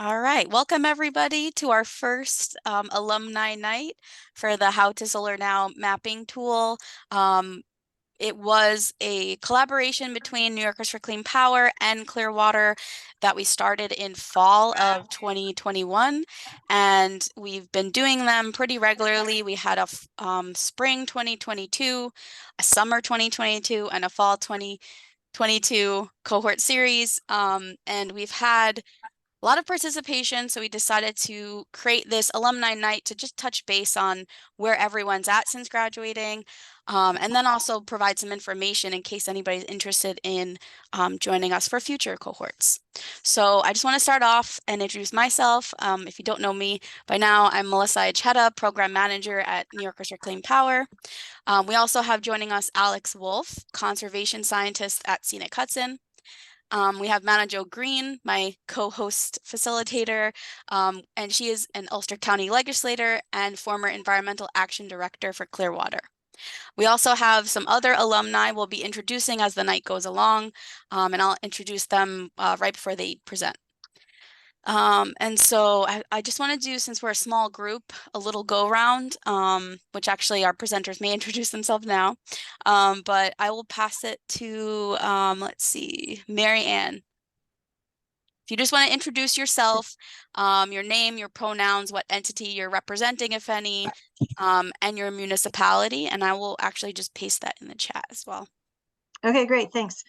All right, welcome everybody to our first alumni night for the How to Solar Now mapping tool. It was a collaboration between New Yorkers for Clean Power and Clearwater that we started in fall of 2021, and we've been doing them pretty regularly. We had a spring 2022, a summer 2022, and a fall 2022 cohort series, and we've had a lot of participation, so we decided to create this alumni night to just touch base on where everyone's at since graduating, and then also provide some information in case anybody's interested in joining us for future cohorts. So I just want to start off and introduce myself. If you don't know me by now, I'm Melissa Ichetta, Program Manager at New Yorkers for Clean Power. We also have joining us Alex Wolf, Conservation Scientist at Scenic Hudson. We have Manajo Green, my co-host facilitator, and she is an Ulster County legislator and former Environmental Action Director for Clearwater. We also have some other alumni we'll be introducing as the night goes along, and I'll introduce them right before they present. And so I just want to do, since we're a small group, a little go round, which actually our presenters may introduce themselves now. But I will pass it to, let's see, Mary Ann. If you just want to introduce yourself, your name, your pronouns, what entity you're representing, if any, and your municipality, and I will actually just paste that in the chat as well. Okay, great, thanks.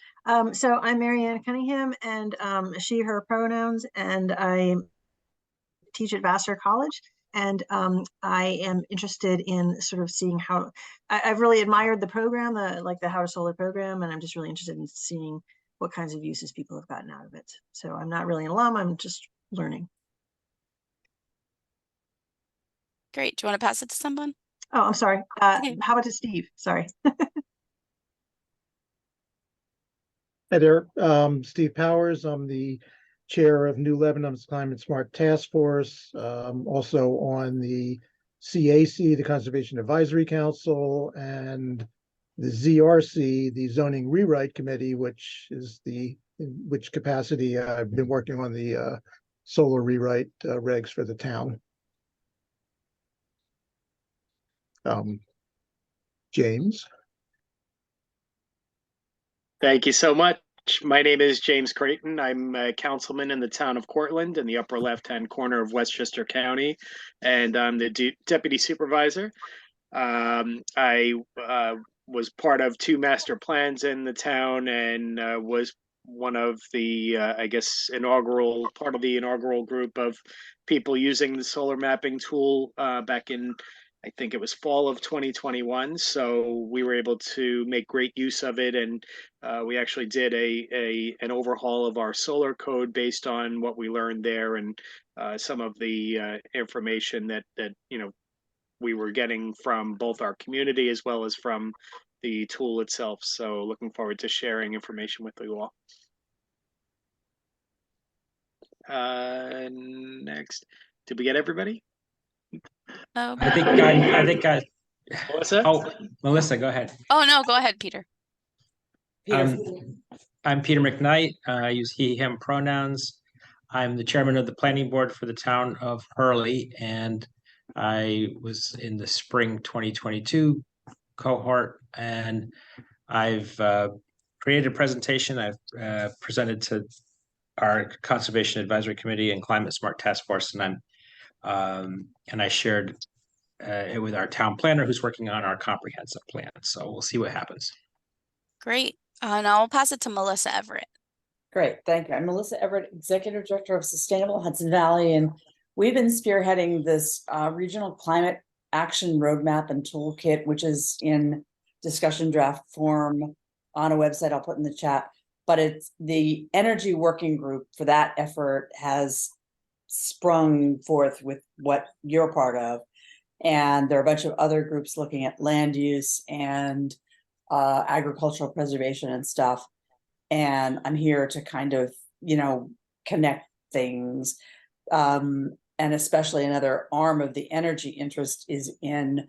So I'm Mary Ann Cunningham, and she, her pronouns, and I teach at Vassar College. And I am interested in sort of seeing how, I've really admired the program, like the How to Solar program, and I'm just really interested in seeing what kinds of uses people have gotten out of it. So I'm not really an alum, I'm just learning. Great, do you want to pass it to someone? Oh, I'm sorry. Okay. How about to Steve? Sorry. Hi there, Steve Powers. I'm the chair of New Lebanon's Climate Smart Task Force, also on the CAC, the Conservation Advisory Council, and the ZRC, the Zoning Rewrite Committee, which is in which capacity I've been working on the solar rewrite regs for the town. James. Thank you so much. My name is James Creighton. I'm a councilman in the town of Cortland in the upper left-hand corner of Westchester County, and I'm the deputy supervisor. I was part of 2 master plans in the town and was one of the, I guess, part of the inaugural group of people using the solar mapping tool back in, I think it was fall of 2021. So we were able to make great use of it, and we actually did an overhaul of our solar code based on what we learned there, and some of the information that we were getting from both our community as well as from the tool itself. So looking forward to sharing information with you all. Next, did we get everybody? I think Melissa? Oh, Melissa, go ahead. Oh, no, go ahead, Peter. I'm Peter McKnight. I use he, him pronouns. I'm the chairman of the planning board for the town of Hurley, and I was in the spring 2022 cohort, and I've created a presentation I've presented to our Conservation Advisory Committee and Climate Smart Task Force, and I shared it with our town planner who's working on our comprehensive plan. So we'll see what happens. Great. And I'll pass it to Melissa Everett. Great, thank you. I'm Melissa Everett, Executive Director of Sustainable Hudson Valley, and we've been spearheading this regional climate action roadmap and toolkit, which is in discussion draft form on a website I'll put in the chat. But it's the energy working group for that effort has sprung forth with what you're part of. And there are a bunch of other groups looking at land use and agricultural preservation and stuff. And I'm here to kind of, connect things. And especially another arm of the energy interest is in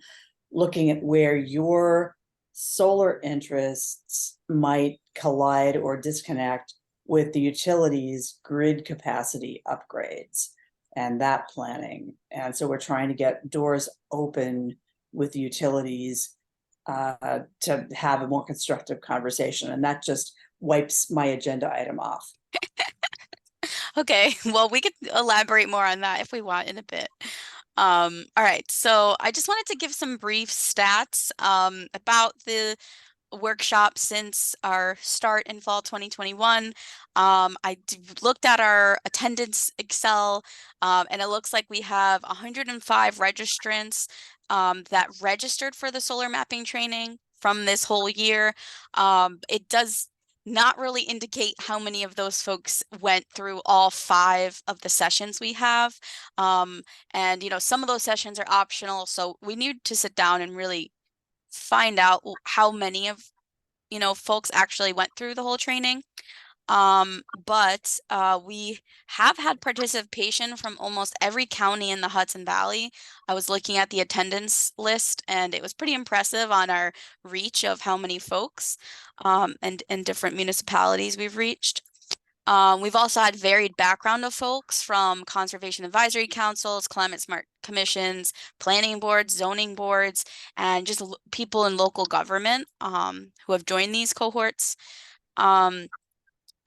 looking at where your solar interests might collide or disconnect with the utilities grid capacity upgrades and that planning. And so we're trying to get doors open with the utilities to have a more constructive conversation. And that just wipes my agenda item off. Okay, well, we could elaborate more on that if we want in a bit. All right, so I just wanted to give some brief stats about the workshop since our start in fall 2021. Looked at our attendance Excel, and it looks like we have 105 registrants that registered for the solar mapping training from this whole year. It does not really indicate how many of those folks went through all 5 of the sessions we have. And, some of those sessions are optional, so we need to sit down and really find out how many of folks actually went through the whole training. But we have had participation from almost every county in the Hudson Valley. I was looking at the attendance list, and it was pretty impressive on our reach of how many folks and different municipalities we've reached. We've also had varied background of folks from conservation advisory councils, climate smart commissions, planning boards, zoning boards, and just people in local government who have joined these cohorts.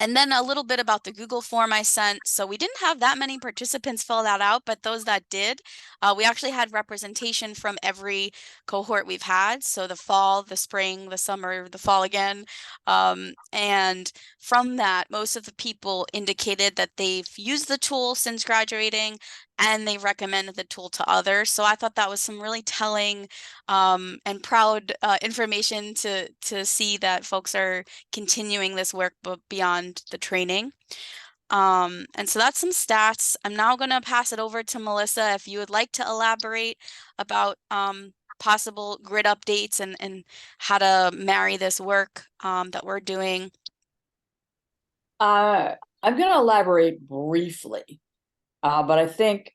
And then a little bit about the Google form I sent. So we didn't have that many participants fill that out, but those that did, we actually had representation from every cohort we've had. So the fall, the spring, the summer, the fall again. And from that, most of the people indicated that they've used the tool since graduating, and they recommended the tool to others. So I thought that was some really telling and proud information to see that folks are continuing this work but beyond the training. And so that's some stats. I'm now going to pass it over to Melissa if you would like to elaborate about possible grid updates and how to marry this work that we're doing. I'm going to elaborate briefly, but I think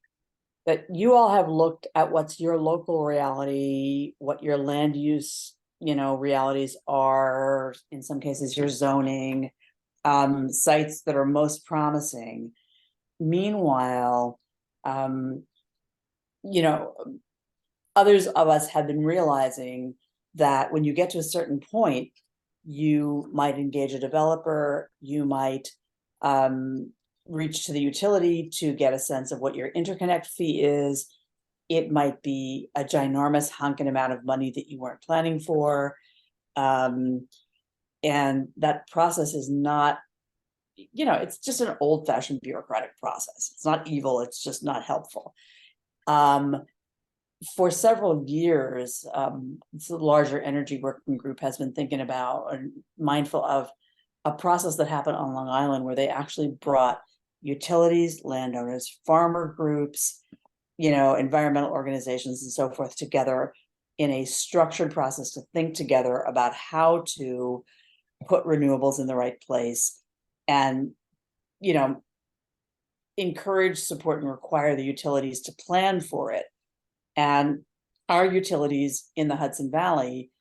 that you all have looked at what's your local reality, what your land use, realities are, in some cases your zoning, sites that are most promising. Meanwhile, others of us have been realizing that when you get to a certain point, you might engage a developer, you might reach to the utility to get a sense of what your interconnect fee is. It might be a ginormous honking amount of money that you weren't planning for. And that process is not, it's just an old-fashioned bureaucratic process. It's not evil, it's just not helpful. For several years, the larger energy working group has been thinking about and mindful of a process that happened on Long Island where they actually brought utilities, landowners, farmer groups, environmental organizations and so forth together in a structured process to think together about how to put renewables in the right place and, encourage, support, and require the utilities to plan for it. And our utilities in the Hudson Valley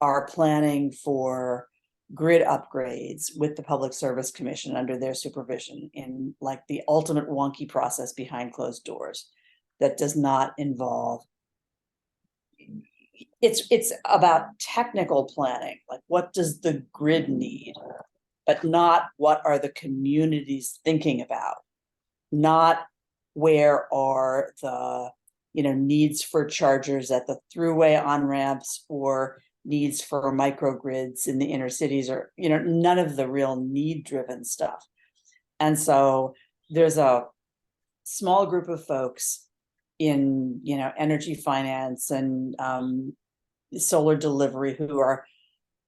are planning for grid upgrades with the Public Service Commission under their supervision in like the ultimate wonky process behind closed doors that does not involve, it's about technical planning, like what does the grid need, but not what are the communities thinking about, not where are the needs for chargers at the throughway on-ramps or needs for microgrids in the inner cities, or none of the real need-driven stuff. And so there's a small group of folks in energy finance and solar delivery who are,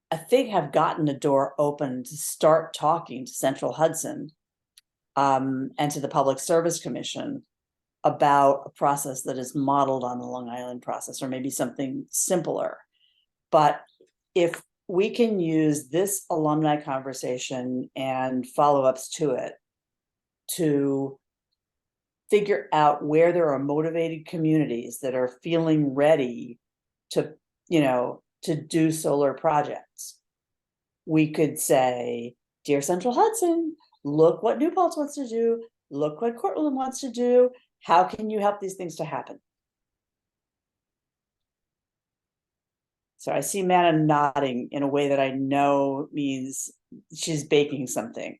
I think, have gotten a door open to start talking to Central Hudson and to the Public Service Commission about a process that is modeled on the Long Island process, or maybe something simpler. But if we can use this alumni conversation and follow-ups to it to figure out where there are motivated communities that are feeling ready to, to do solar projects, we could say, dear Central Hudson, look what New Paltz wants to do, look what Cortland wants to do. How can you help these things to happen? So I see Manna nodding in a way that I know means she's baking something.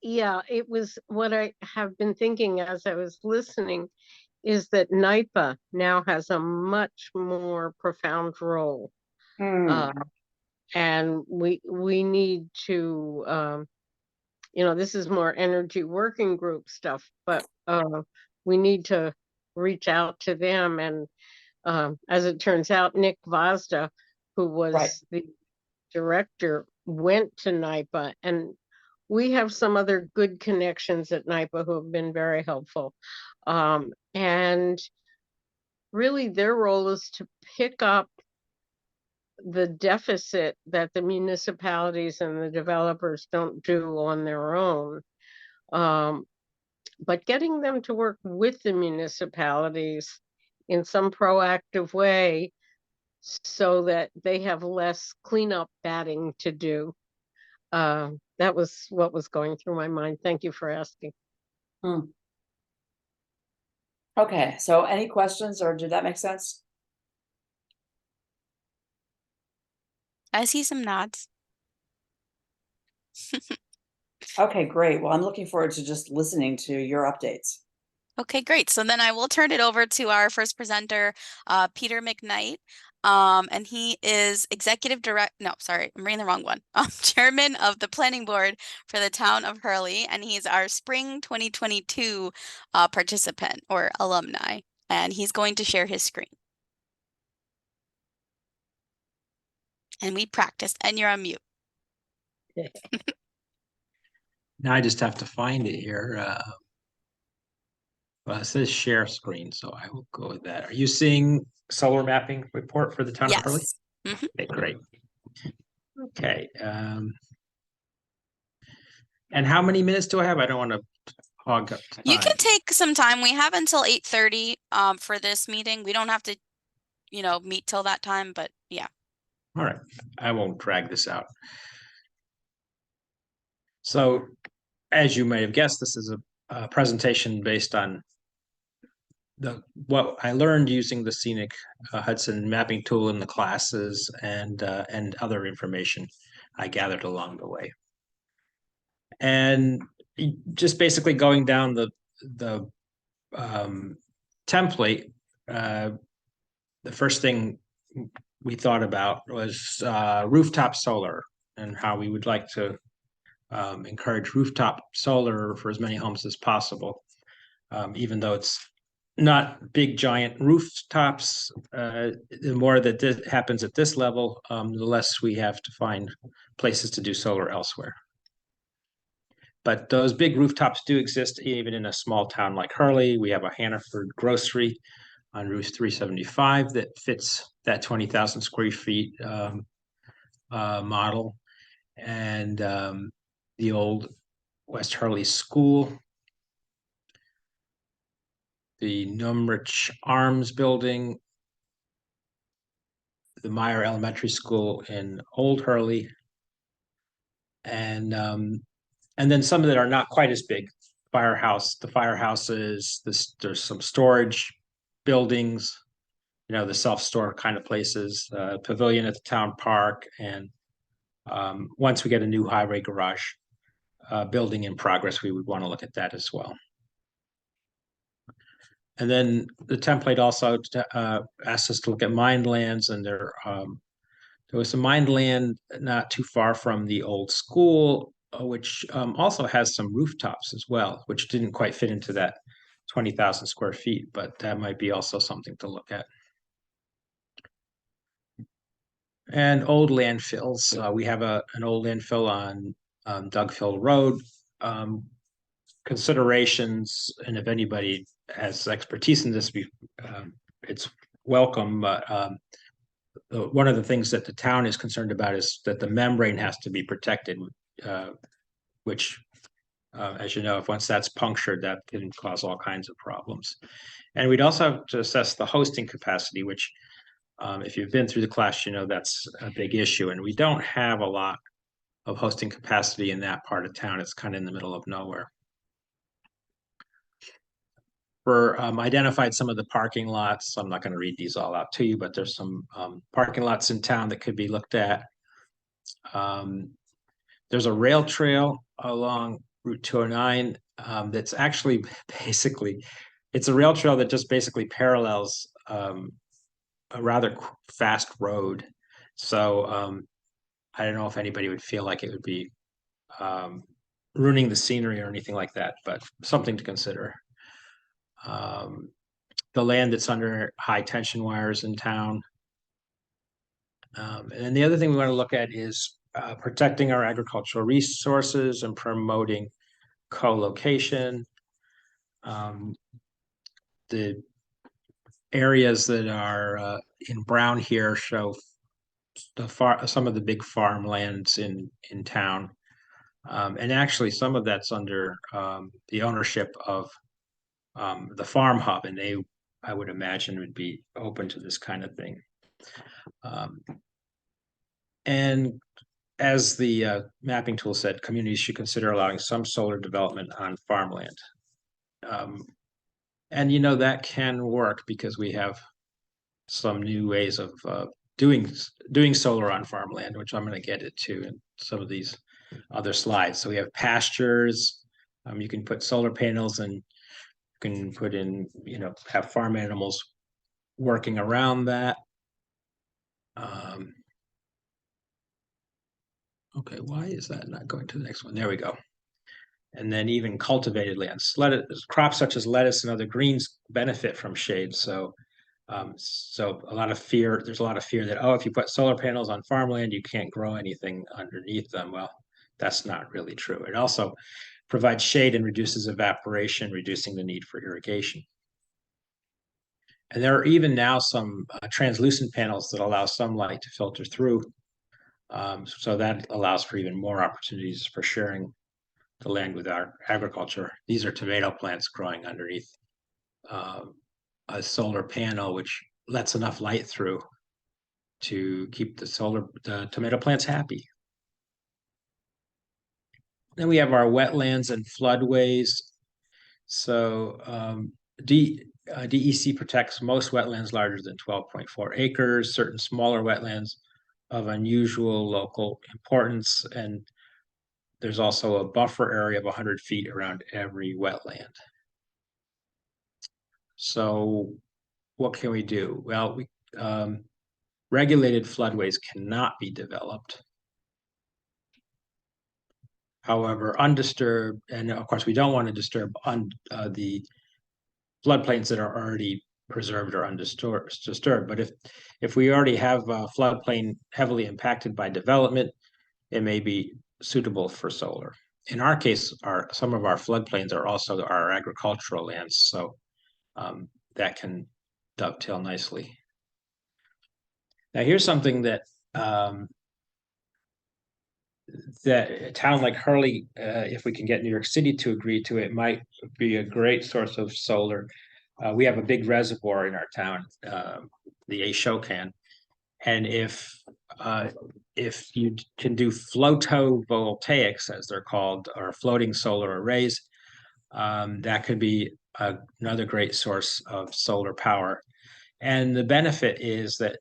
Yeah, it was what I have been thinking as I was listening is that NIPA now has a much more profound role. And we need to, this is more energy working group stuff, but we need to reach out to them. And as it turns out, Nick Vazda, who was the director, went to NIPA, and we have some other good connections at NIPA who have been very helpful. And really their role is to pick up the deficit that the municipalities and the developers don't do on their own. But getting them to work with the municipalities in some proactive way so that they have less cleanup batting to do. That was what was going through my mind. Thank you for asking. Okay, so any questions, or did that make sense? I see some nods. Okay, great. Well, I'm looking forward to just listening to your updates. Okay, great. So then I will turn it over to our first presenter, Peter McKnight. And he is I'm reading the wrong one. Chairman of the Planning Board for the town of Hurley, and he's our spring 2022 participant or alumni. And he's going to share his screen. And we practiced, and you're on mute. Now I just have to find it here. Well, it says share screen, so I will go with that. Are you seeing solar mapping report for the town of Hurley? Yes. Okay, great. Okay. And how many minutes do I have? I don't want to hog up time. You can take some time. We have until 8:30 for this meeting. We don't have to, meet till that time, but yeah. All right. I won't drag this out. So, as you may have guessed, this is a presentation based on what I learned using the Scenic Hudson mapping tool in the classes and other information I gathered along the way. And just basically going down the template, the first thing we thought about was rooftop solar and how we would like to encourage rooftop solar for as many homes as possible, even though it's not big giant rooftops. The more that happens at this level, the less we have to find places to do solar elsewhere. But those big rooftops do exist even in a small town like Hurley. We have a Hannaford grocery on Route 375 that fits that 20,000 square feet model. And the old West Hurley School, the Numrich Arms Building, the Meyer Elementary School in Old Hurley, and then some that are not quite as big. The firehouses, there's some storage buildings, the self-store kind of places, pavilion at the town park, and once we get a new highway garage building in progress, we would want to look at that as well. And then the template also asks us to look at mined lands, and there was some mined land not too far from the old school, which also has some rooftops as well, which didn't quite fit into that 20,000 square feet, but that might be also something to look at. And old landfills. We have an old landfill on Dugfield Road. Considerations, and if anybody has expertise in this, it's welcome. But one of the things that the town is concerned about is that the membrane has to be protected, which, as you know, if once that's punctured, that can cause all kinds of problems. And we'd also have to assess the hosting capacity, which, if you've been through the class, that's a big issue. And we don't have a lot of hosting capacity in that part of town. It's kind of in the middle of nowhere. We're identified some of the parking lots. I'm not going to read these all out to you, but there's some parking lots in town that could be looked at. There's a rail trail along Route 209 that's actually basically, it's a rail trail that just basically parallels a rather fast road. So I don't know if anybody would feel like it would be ruining the scenery or anything like that, but something to consider. The land that's under high tension wires in town. And then the other thing we want to look at is protecting our agricultural resources and promoting co-location. The areas that are in brown here show some of the big farmlands in town. And actually some of that's under the ownership of the Farm Hub, and they, I would imagine, would be open to this kind of thing. And as the mapping tool said, communities should consider allowing some solar development on farmland. And you know, that can work because we have some new ways of doing solar on farmland, which I'm going to get into in some of these other slides. So we have pastures. You can put solar panels, and you can put in, you know, have farm animals working around that. Okay, why is that not going to the next one? There we go. And then even cultivated lands. Crops such as lettuce and other greens benefit from shade. So so a lot of fear, there's a lot of fear that, oh, if you put solar panels on farmland, you can't grow anything underneath them. Well, that's not really true. It also provides shade and reduces evaporation, reducing the need for irrigation. And there are even now some translucent panels that allow sunlight to filter through. So that allows for even more opportunities for sharing the land with our agriculture. These are tomato plants growing underneath a solar panel, which lets enough light through to keep the tomato plants happy. Then we have our wetlands and floodways. So DEC protects most wetlands larger than 12.4 acres, certain smaller wetlands of unusual local importance, and there's also a buffer area of 100 feet around every wetland. So what can we do? Well, regulated floodways cannot be developed. However, undisturbed, and of course we don't want to disturb the floodplains that are already preserved or undisturbed. But if we already have a floodplain heavily impacted by development, it may be suitable for solar. In our case, some of our floodplains are also our agricultural lands, so that can dovetail nicely. Now, here's something that that a town like Hurley, if we can get New York City to agree to it, might be a great source of solar. We have a big reservoir in our town, the Ashokan, and if you can do photovoltaics, as they're called, or floating solar arrays, that could be another great source of solar power. And the benefit is that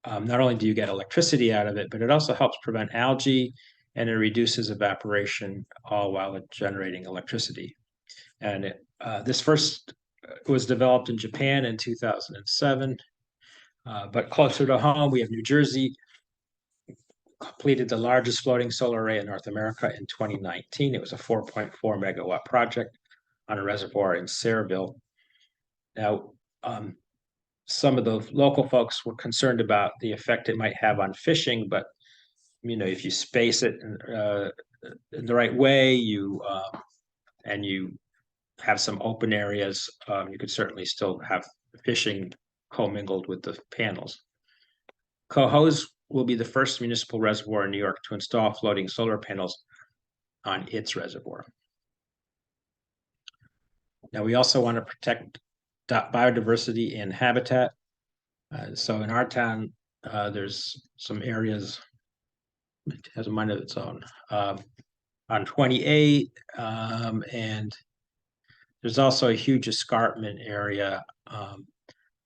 not only do you get electricity out of it, but it also helps prevent algae, and it reduces evaporation, all while generating electricity. And this first was developed in Japan in 2007, but closer to home, we have New Jersey, completed the largest floating solar array in North America in 2019. It was a 4.4 megawatt project on a reservoir in Sayreville. Now, some of the local folks were concerned about the effect it might have on fishing, but you know, if you space it in the right way, and you have some open areas, you could certainly still have fishing commingled with the panels. Cohoes will be the first municipal reservoir in New York to install floating solar panels on its reservoir. Now, we also want to protect biodiversity and habitat. So in our town, there's some areas It has a mind of its own. On 28, and there's also a huge escarpment area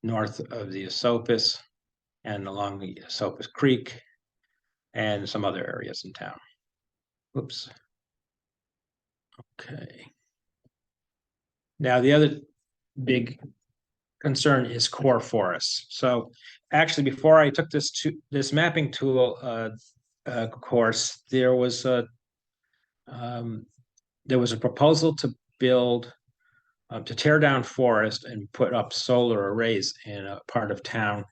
north of the Esopus and along the Esopus Creek and some other areas in town. Whoops. Okay. Now, the other big concern is core forests. So actually, before I took this mapping tool course, there was a proposal to build to tear down forest and put up solar arrays in a part of town.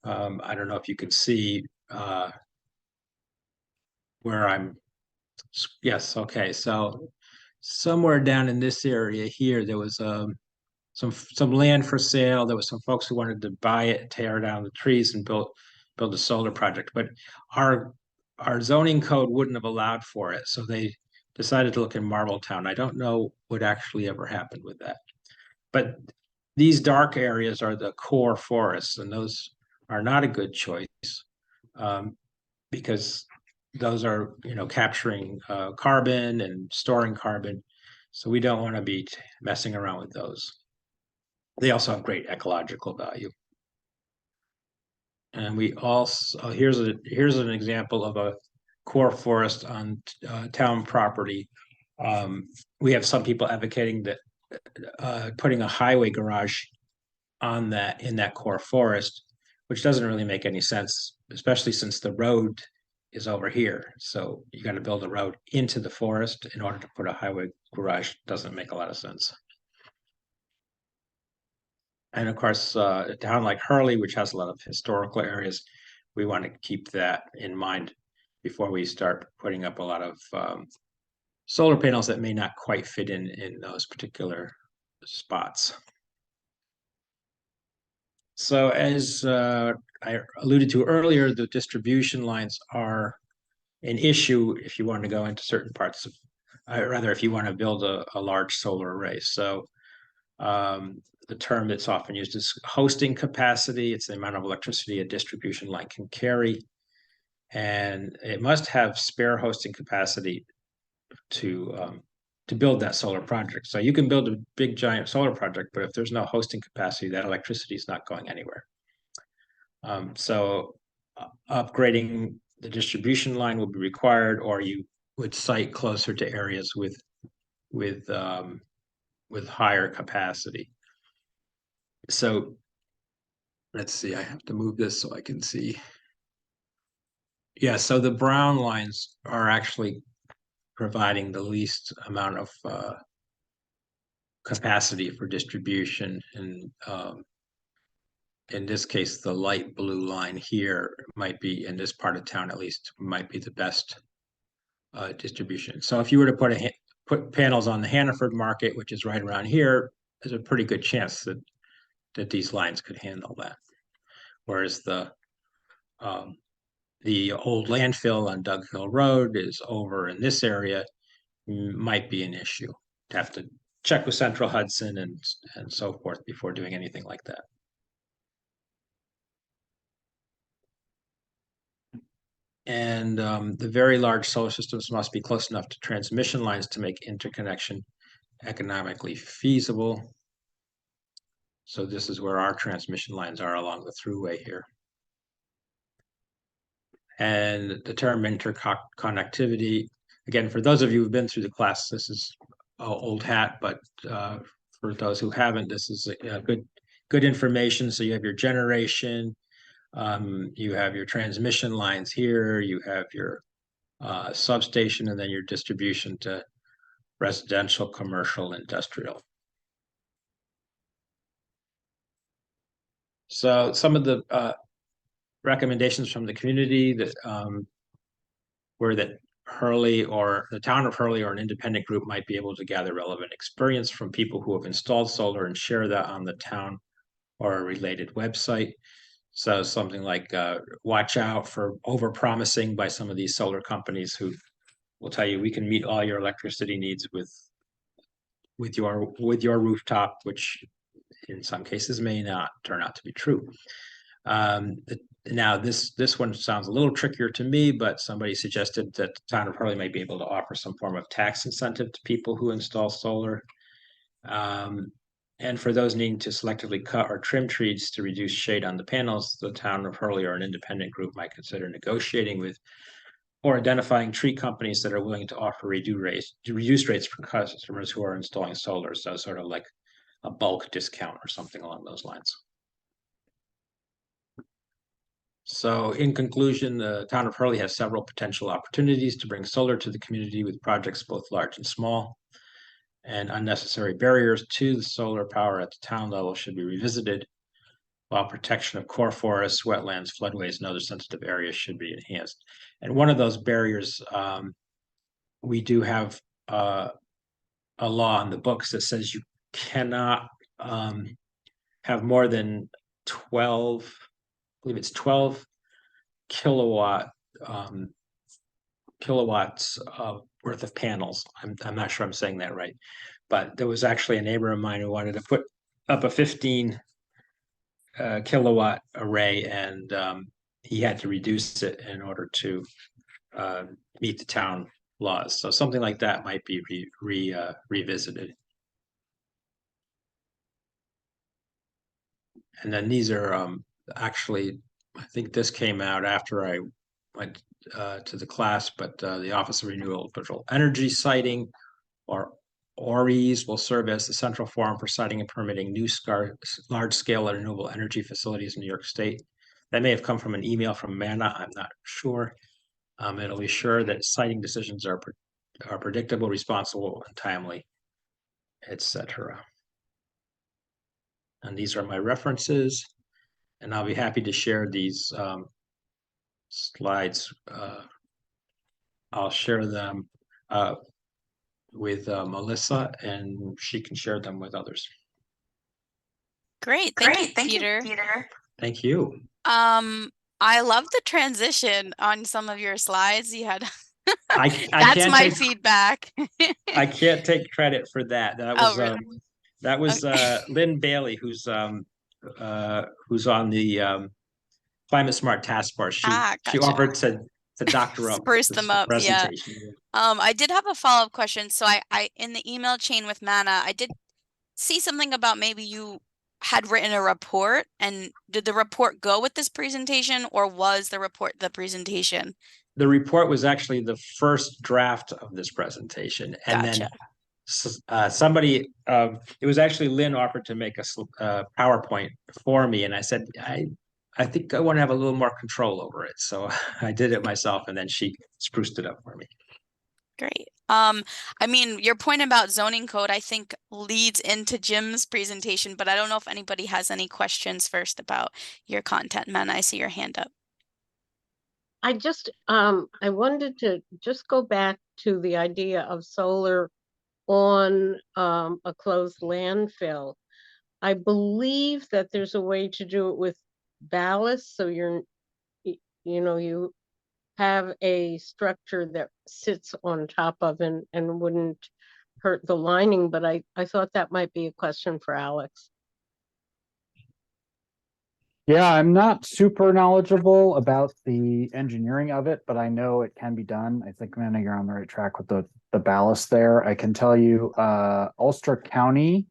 I don't know if you could see where I'm. Yes, okay. So somewhere down in this area here, there was some land for sale. There was some folks who wanted to buy it, tear down the trees, and build a solar project. But our zoning code wouldn't have allowed for it, so they decided to look in Marbletown. I don't know what actually ever happened with that. But these dark areas are the core forests, and those are not a good choice because those are, capturing carbon and storing carbon. So we don't want to be messing around with those. They also have great ecological value. And we also, here's an example of a core forest on town property. We have some people advocating that putting a highway garage in that core forest, which doesn't really make any sense, especially since the road is over here. So you got to build a road into the forest in order to put a highway garage. Doesn't make a lot of sense. And of course, a town like Hurley, which has a lot of historical areas, we want to keep that in mind before we start putting up a lot of solar panels that may not quite fit in those particular spots. So as I alluded to earlier, the distribution lines are an issue if you want to go into certain parts of, rather if you want to build a large solar array. So the term that's often used is hosting capacity. It's the amount of electricity a distribution line can carry. And it must have spare hosting capacity to build that solar project. So you can build a big giant solar project, but if there's no hosting capacity, that electricity is not going anywhere. So upgrading the distribution line will be required, or you would site closer to areas with higher capacity. So let's see, I have to move this so I can see. Yeah, so the brown lines are actually providing the least amount of capacity for distribution. And in this case, the light blue line here might be, in this part of town at least, might be the best distribution. So if you were to put panels on the Hannaford Market, which is right around here, there's a pretty good chance that these lines could handle that. Whereas the old landfill on Dug Hill Road is over in this area, might be an issue. To have to check with Central Hudson and so forth before doing anything like that. And the very large solar systems must be close enough to transmission lines to make interconnection economically feasible. So this is where our transmission lines are along the thruway here. And the term interconnectivity, again, for those of you who've been through the class, this is old hat, but for those who haven't, this is good information. So you have your generation, you have your transmission lines here, you have your substation, and then your distribution to residential, commercial, industrial. So some of the recommendations from the community that were that Hurley or the town of Hurley or an independent group might be able to gather relevant experience from people who have installed solar and share that on the town or a related website. So something like watch out for overpromising by some of these solar companies who will tell you we can meet all your electricity needs with your rooftop, which in some cases may not turn out to be true. now this one sounds a little trickier to me, but somebody suggested that the town of Hurley might be able to offer some form of tax incentive to people who install solar. And for those needing to selectively cut or trim trees to reduce shade on the panels, the town of Hurley or an independent group might consider negotiating with or identifying tree companies that are willing to offer reduced rates for customers who are installing solar. So sort of like a bulk discount or something along those lines. So in conclusion, the town of Hurley has several potential opportunities to bring solar to the community with projects both large and small. And unnecessary barriers to the solar power at the town level should be revisited, while protection of core forests, wetlands, floodways, and other sensitive areas should be enhanced. And one of those barriers, we do have a law in the books that says you cannot have more than 12, I believe it's 12 kilowatts worth of panels. I'm not sure I'm saying that right, but there was actually a neighbor of mine who wanted to put up a 15 kilowatt array, and he had to reduce it in order to meet the town laws. So something like that might be revisited. And then these are actually, I think this came out after I went to the class, but the Office of Renewable Energy Siting, or ORES, will serve as the central forum for siting and permitting new large-scale renewable energy facilities in New York State. That may have come from an email from Manna, I'm not sure. It'll be sure that siting decisions are predictable, responsible, and timely, etc. And these are my references, and I'll be happy to share these slides. I'll share them with Melissa, and she can share them with others. Great. Thank you, Peter. Thank you. I love the transition on some of your slides. You had I that's my feedback. I can't take credit for that. That was really? That was Lynn Bailey, who's on the Climate Smart Task Force. She gotcha. offered to doctor up spruce them up. Yeah. presentation. I did have a follow-up question. So I in the email chain with Manna, I did see something about maybe you had written a report, and did the report go with this presentation, or was the report the presentation? The report was actually the first draft of this presentation, and Gotcha. then somebody, it was actually Lynn offered to make a PowerPoint for me, and I said, I think I want to have a little more control over it, so I did it myself, and then she spruced it up for me. Great. I mean, your point about zoning code, I think, leads into Jim's presentation, but I don't know if anybody has any questions first about your content. Man, I see your hand up. I just, I wanted to just go back to the idea of solar on a closed landfill. I believe that there's a way to do it with ballast, so you have a structure that sits on top of and wouldn't hurt the lining, but I thought that might be a question for Alex. Yeah, I'm not super knowledgeable about the engineering of it, but I know it can be done. I think, Manna, you're on the right track with the ballast there. I can tell you, Ulster County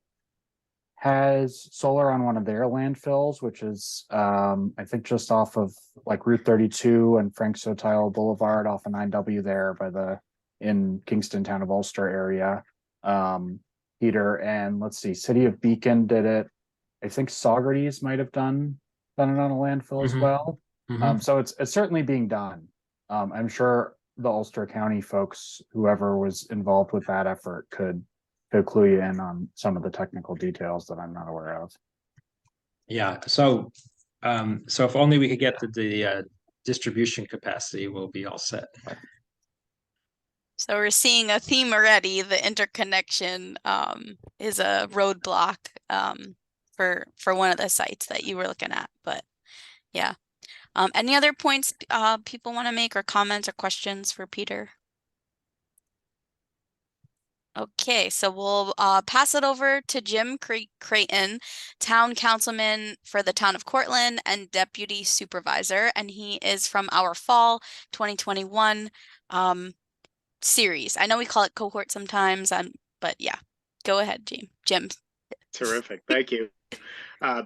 has solar on one of their landfills, which is, I think, just off of like Route 32 and Frank Sotile Boulevard off of 9W there in Kingston, town of Ulster area. Peter, and let's see, City of Beacon did it. I think Saugerties might have done it on a landfill as well. So it's certainly being done. I'm sure the Ulster County folks, whoever was involved with that effort, could clue you in on some of the technical details that I'm not aware of. Yeah, so if only we could get to the distribution capacity, we'll be all set. So we're seeing a theme already. The interconnection is a roadblock for one of the sites that you were looking at. But yeah, any other points people want to make, or comments or questions for Peter? Okay, so we'll pass it over to Jim Creighton, Town Councilman for the Town of Cortland and Deputy Supervisor, and he is from our Fall 2021 series. I know we call it cohort sometimes, but yeah, go ahead, Jim. Terrific. Thank you.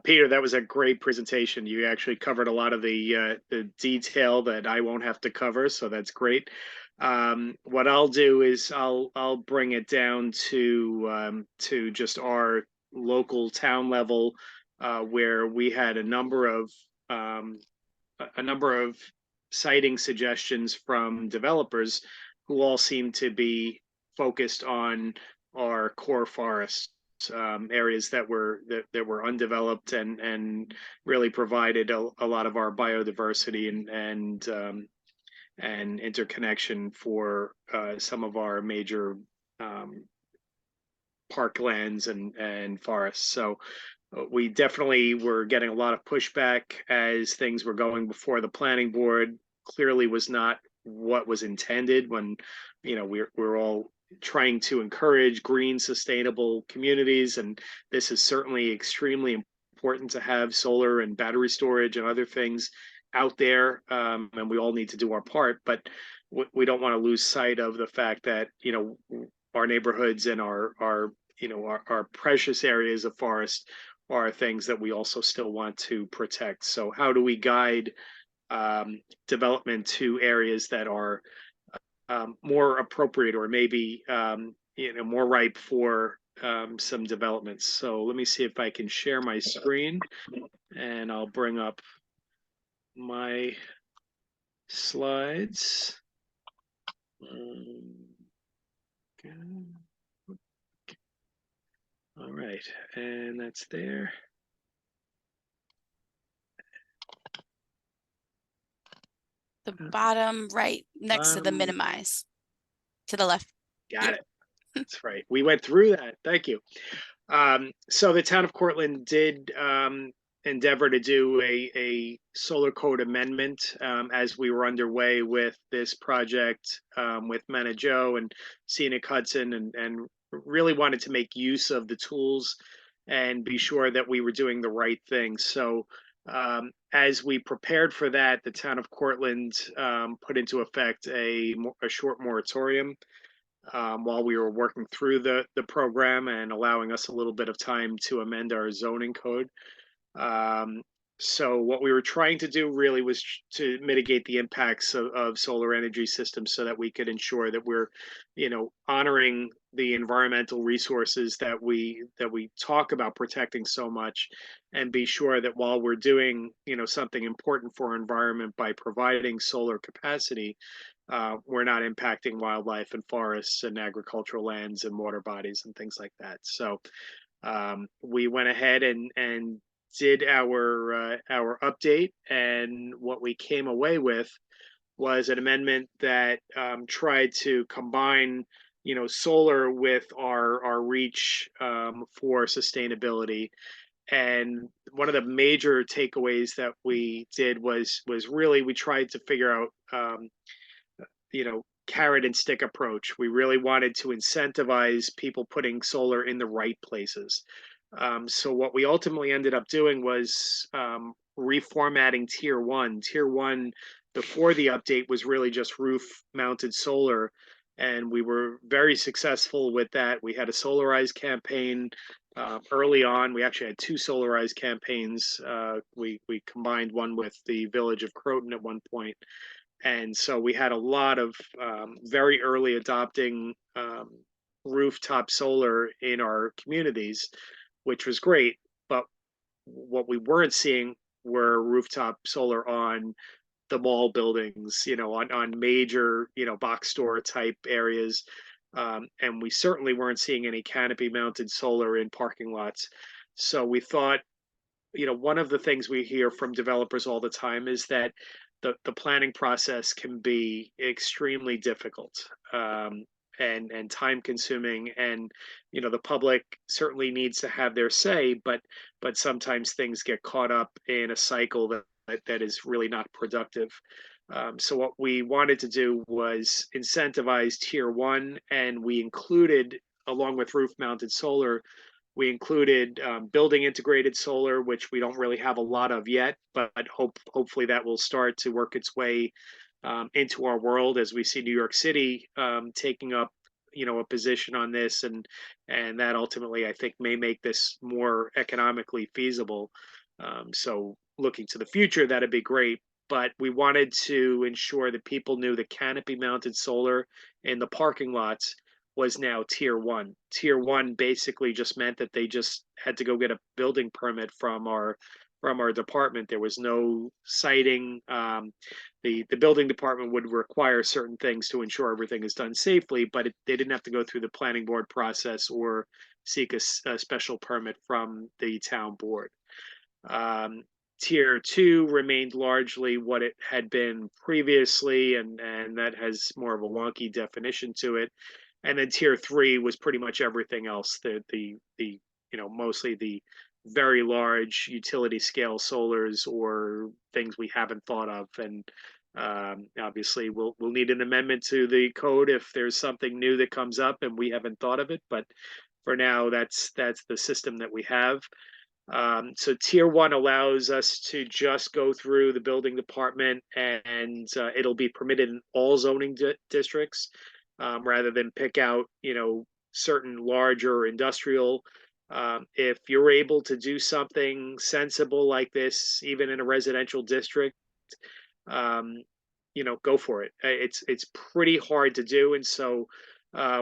Peter, that was a great presentation. You actually covered a lot of the detail that I won't have to cover, so that's great. What I'll do is I'll bring it down to just our local town level, where we had a number of siting suggestions from developers who all seem to be focused on our core forests, areas that were undeveloped and really provided a lot of our biodiversity and interconnection for some of our major parklands and forests. So we definitely were getting a lot of pushback as things were going before the planning board. Clearly was not what was intended when, we're all trying to encourage green, sustainable communities. And this is certainly extremely important to have solar and battery storage and other things out there. And we all need to do our part, but we don't want to lose sight of the fact that, our neighborhoods and our precious areas of forest are things that we also still want to protect. So how do we guide development to areas that are more appropriate or maybe more ripe for some developments? So let me see if I can share my screen, and I'll bring up my slides. Okay. All right, and that's there. The bottom right next to the Bottom. minimize. To the left. Got it. That's right. We went through that. Thank you. So the town of Cortland did endeavor to do a solar code amendment as we were underway with this project with Manajo and Scenic Hudson, and really wanted to make use of the tools and be sure that we were doing the right thing. So as we prepared for that, the town of Cortland put into effect a short moratorium while we were working through the program and allowing us a little bit of time to amend our zoning code. So what we were trying to do really was to mitigate the impacts of solar energy systems so that we could ensure that we're, honoring the environmental resources that we talk about protecting so much, and be sure that while we're doing, something important for our environment by providing solar capacity, we're not impacting wildlife and forests and agricultural lands and water bodies and things like that. So we went ahead and did our update, and what we came away with was an amendment that tried to combine, solar with our reach for sustainability. And one of the major takeaways that we did was really we tried to figure out carrot and stick approach. We really wanted to incentivize people putting solar in the right places. So what we ultimately ended up doing was reformatting tier one. Tier one before the update was really just roof mounted solar. And we were very successful with that. We had a solarized campaign early on. We actually had two solarized campaigns. We combined one with the village of Croton at one point. And so we had a lot of very early adopting rooftop solar in our communities, which was great. But what we weren't seeing were rooftop solar on the mall buildings, on major, box store type areas. And we certainly weren't seeing any canopy mounted solar in parking lots. So we thought, one of the things we hear from developers all the time is that the planning process can be extremely difficult and time consuming, and the public certainly needs to have their say, but sometimes things get caught up in a cycle that is really not productive. So what we wanted to do was incentivize tier one, and we included along with roof mounted solar, we included building integrated solar, which we don't really have a lot of yet, but hopefully that will start to work its way into our world as we see New York City taking up, a position on this, and that ultimately I think may make this more economically feasible. So looking to the future, that'd be great. But we wanted to ensure that people knew the canopy mounted solar in the parking lots was now tier one. Tier one basically just meant that they just had to go get a building permit from our department. There was no siting. The building department would require certain things to ensure everything is done safely, but they didn't have to go through the planning board process or seek a special permit from the town board. Tier two remained largely what it had been previously, and that has more of a wonky definition to it. And then tier three was pretty much everything else. Mostly the very large utility scale solars or things we haven't thought of. And obviously we'll need an amendment to the code if there's something new that comes up and we haven't thought of it. But for now, that's the system that we have. So tier one allows us to just go through the building department, and it'll be permitted in all zoning districts, rather than pick out, certain larger industrial. If you're able to do something sensible like this, even in a residential district, um, go for it. It's pretty hard to do, and so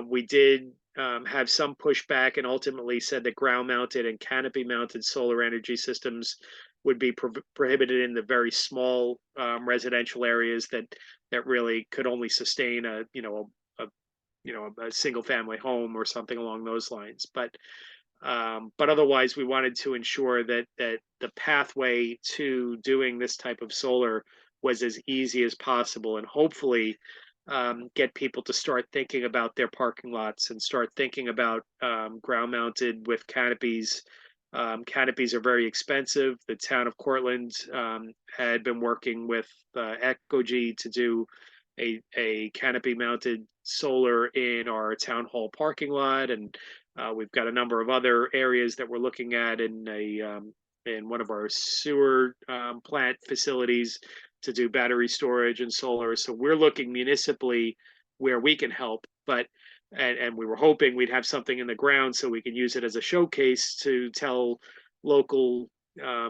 we did have some pushback, and ultimately said that ground mounted and canopy mounted solar energy systems would be prohibited in the very small residential areas that really could only sustain a single family home or something along those lines. But otherwise, we wanted to ensure that the pathway to doing this type of solar was as easy as possible, and hopefully get people to start thinking about their parking lots and start thinking about ground mounted with canopies. Canopies are very expensive. The town of Cortland had been working with Ecogy to do a canopy mounted solar in our town hall parking lot, and we've got a number of other areas that we're looking at in one of our sewer plant facilities to do battery storage and solar. So we're looking municipally where we can help, and we were hoping we'd have something in the ground so we can use it as a showcase to tell local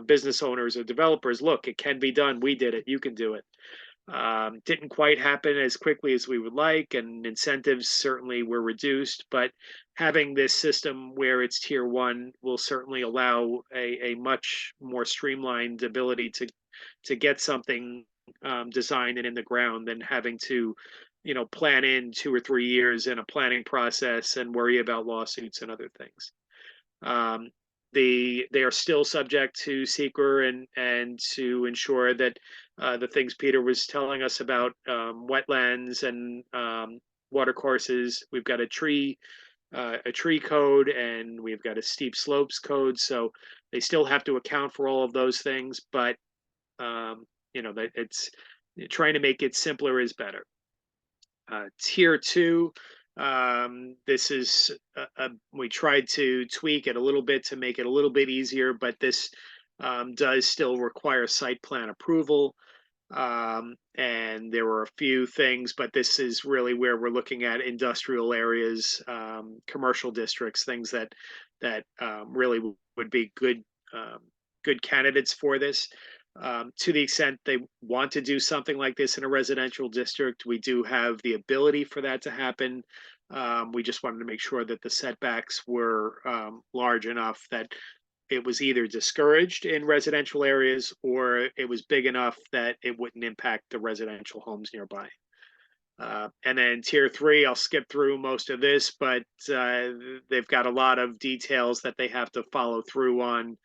business owners or developers, look, it can be done. We did it. You can do it. Didn't quite happen as quickly as we would like, and incentives certainly were reduced, but having this system where it's tier one will certainly allow a much more streamlined ability to get something designed and in the ground than having to plan in 2 or 3 years in a planning process and worry about lawsuits and other things. They are still subject to seeker and to ensure that the things Peter was telling us about, wetlands and water courses. We've got a tree code, and we've got a steep slopes code, so they still have to account for all of those things. But that it's trying to make it simpler is better. Tier two. This is we tried to tweak it a little bit to make it a little bit easier, but this does still require site plan approval. And there were a few things, but this is really where we're looking at industrial areas, commercial districts, things that really would be good candidates for this. To the extent they want to do something like this in a residential district, we do have the ability for that to happen. We just wanted to make sure that the setbacks were large enough that it was either discouraged in residential areas or it was big enough that it wouldn't impact the residential homes nearby. And then tier three, I'll skip through most of this, but they've got a lot of details that they have to follow through on.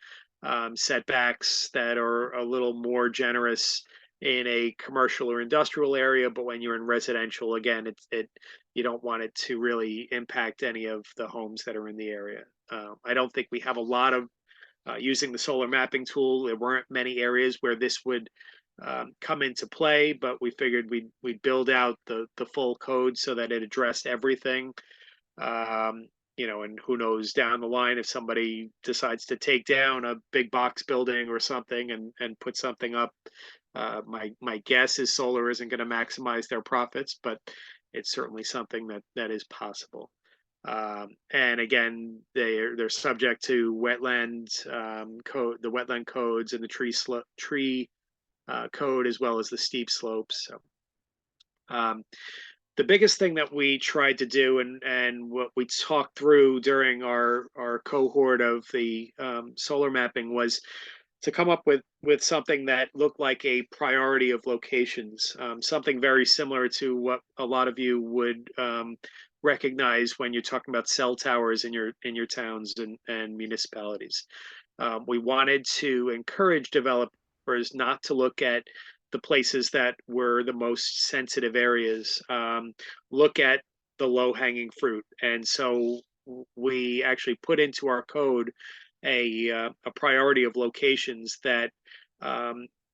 Setbacks that are a little more generous in a commercial or industrial area, but when you're in residential, again, you don't want it to really impact any of the homes that are in the area. I don't think we have a lot of using the solar mapping tool. There weren't many areas where this would come into play, but we figured we'd build out the full code so that it addressed everything. and who knows down the line if somebody decides to take down a big box building or something and put something up. My guess is solar isn't going to maximize their profits, but it's certainly something that is possible. And again, they're subject to wetland code, the wetland codes, and the tree code, as well as the steep slopes. So the biggest thing that we tried to do, and what we talked through during our cohort of the solar mapping, was to come up with something that looked like a priority of locations, something very similar to what a lot of you would recognize when you're talking about cell towers in your towns and municipalities. We wanted to encourage developers not to look at the places that were the most sensitive areas, look at the low hanging fruit. And so we actually put into our code a priority of locations that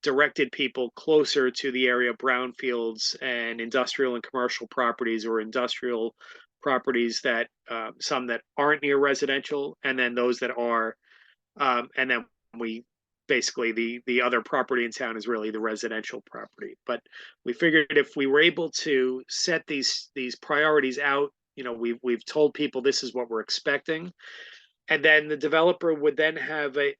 directed people closer to the area of brownfields and industrial and commercial properties, or industrial properties that some that aren't near residential, and then those that are. And then we basically, the other property in town is really the residential property. But we figured if we were able to set these priorities out, we've told people this is what we're expecting, and then the developer would then have it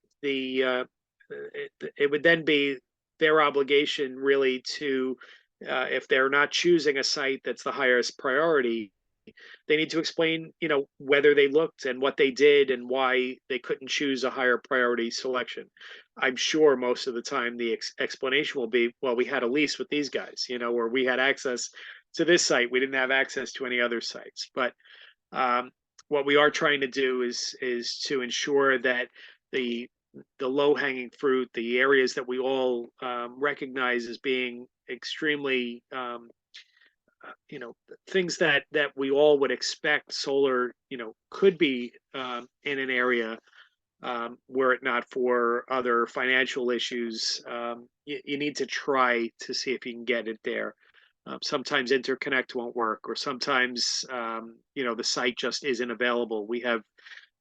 would then be their obligation really to, if they're not choosing a site that's the highest priority, they need to explain, whether they looked and what they did and why they couldn't choose a higher priority selection. I'm sure most of the time the explanation will be, well, we had a lease with these guys, or we had access to this site, we didn't have access to any other sites. But what we are trying to do is to ensure that the low hanging fruit, the areas that we all recognize as being extremely things that we all would expect solar could be in an area, were it not for other financial issues. You need to try to see if you can get it there. Sometimes interconnect won't work, or sometimes the site just isn't available. We have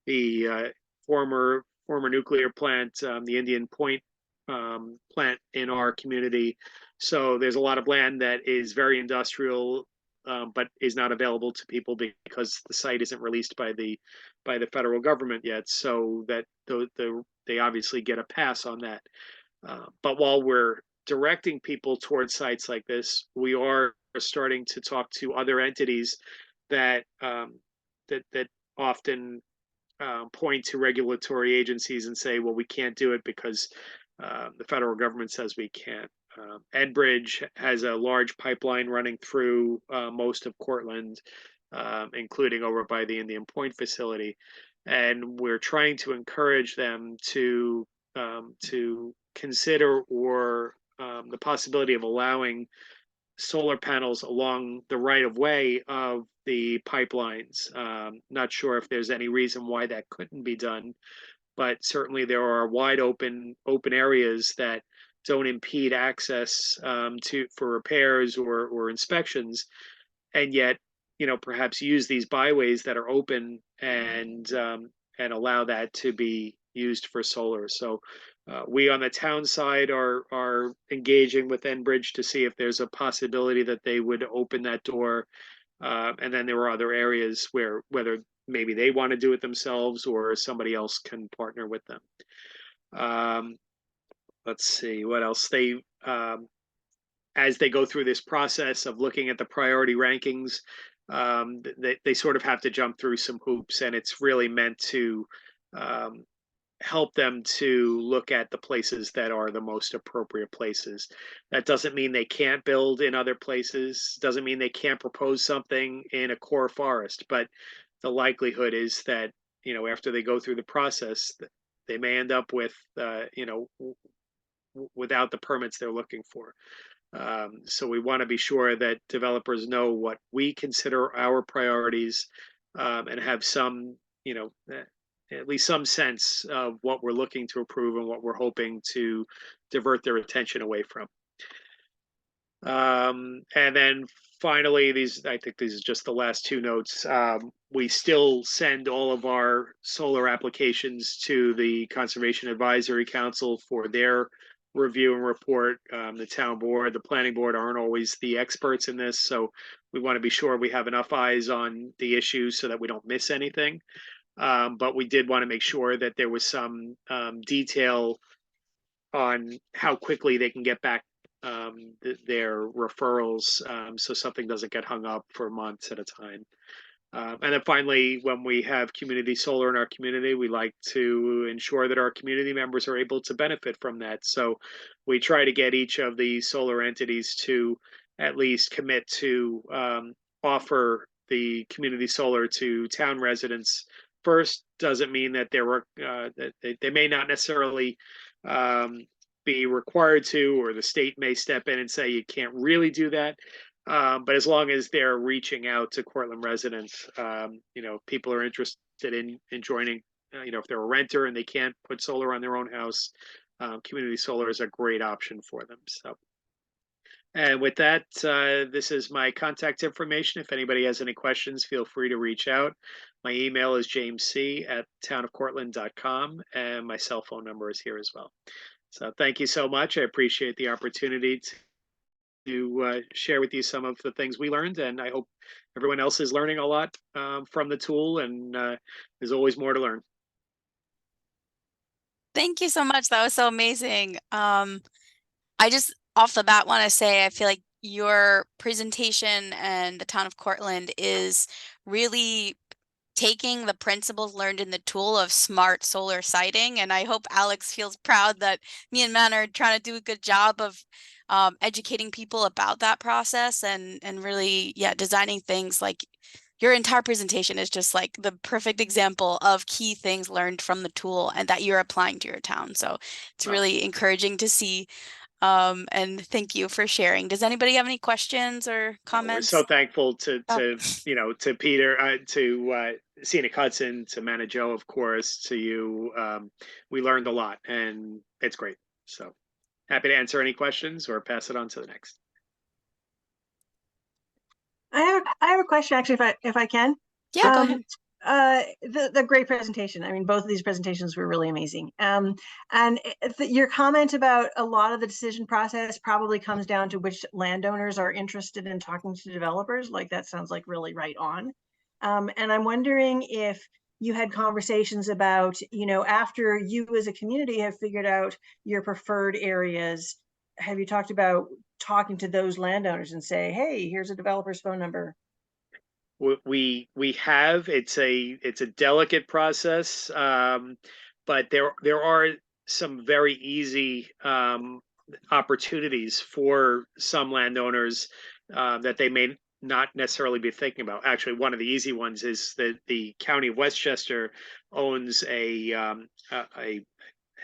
the former nuclear plant, the Indian Point plant in our community. So there's a lot of land that is very industrial, but is not available to people because the site isn't released by the federal government yet. So that they obviously get a pass on that. But while we're directing people towards sites like this, we are starting to talk to other entities that that often point to regulatory agencies and say, well, we can't do it because the federal government says we can't. Enbridge has a large pipeline running through most of Cortland, including over by the Indian Point facility, and we're trying to encourage them to consider or the possibility of allowing solar panels along the right of way of the pipelines. Not sure if there's any reason why that couldn't be done, but certainly there are wide open areas that don't impede access for repairs or inspections, and yet perhaps use these byways that are open and allow that to be used for solar. So we on the town side are engaging with Enbridge to see if there's a possibility that they would open that door. And then there are other areas where whether maybe they want to do it themselves or somebody else can partner with them. Let's see what else. As they go through this process of looking at the priority rankings, they sort of have to jump through some hoops, and it's really meant to help them to look at the places that are the most appropriate places. That doesn't mean they can't build in other places, doesn't mean they can't propose something in a core forest, but the likelihood is that after they go through the process, they may end up with without the permits they're looking for. So we want to be sure that developers know what we consider our priorities, and have some at least some sense of what we're looking to approve and what we're hoping to divert their attention away from. And then finally, I think these are just the last two notes. we still send all of our solar applications to the Conservation Advisory Council for their review and report. The town board, the planning board aren't always the experts in this, so we want to be sure we have enough eyes on the issues so that we don't miss anything. But we did want to make sure that there was some detail on how quickly they can get back their referrals, so something doesn't get hung up for months at a time. And then finally, when we have community solar in our community, we like to ensure that our community members are able to benefit from that. So we try to get each of the solar entities to at least commit to offer the community solar to town residents first. Doesn't mean that that they may not necessarily be required to, or the state may step in and say you can't really do that. But as long as they're reaching out to Cortland residents, people are interested in joining. If they're a renter and they can't put solar on their own house, community solar is a great option for them. So, and with that, this is my contact information. If anybody has any questions, feel free to reach out. My email is jamesc@townofcortland.com, and my cell phone number is here as well. So thank you so much. I appreciate the opportunity to share with you some of the things we learned, and I hope everyone else is learning a lot from the tool, and there's always more to learn. Thank you so much. That was so amazing. I just off the bat want to say I feel like your presentation and the town of Cortland is really taking the principles learned in the tool of smart solar siting. And I hope Alex feels proud that me and Matt are trying to do a good job of educating people about that process and really, yeah, designing things like your entire presentation is just like the perfect example of key things learned from the tool and that you're applying to your town. So it's really encouraging to see. And thank you for sharing. Does anybody have any questions or comments? We're so thankful to Peter, to Scenic Hudson, to Manajo, of course, to you. We learned a lot, and it's great. So happy to answer any questions or pass it on to the next. I have a question, actually, if I can. Yeah, go ahead. The great presentation. I mean, both of these presentations were really amazing. And your comment about a lot of the decision process probably comes down to which landowners are interested in talking to developers. Like, that sounds like really right on. And I'm wondering if you had conversations about, after you as a community have figured out your preferred areas, have you talked about talking to those landowners and say, hey, here's a developer's phone number? We have. It's a delicate process, but there are some very easy opportunities for some landowners that they may not necessarily be thinking about. Actually, one of the easy ones is that the county of Westchester owns a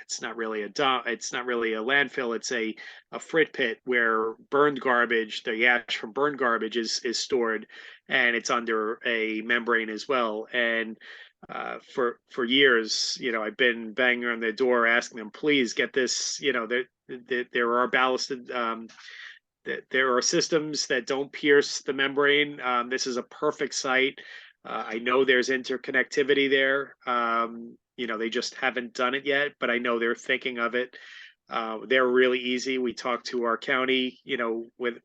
it's not really a dump, it's not really a landfill, it's a frit pit where burned garbage, the ash from burned garbage is stored, and it's under a membrane as well. And for years, I've been banging on their door asking them, please get this. There are ballasted there are systems that don't pierce the membrane. This is a perfect site. I know there's interconnectivity there. They just haven't done it yet, but I know they're thinking of it. They're really easy. We talk to our county,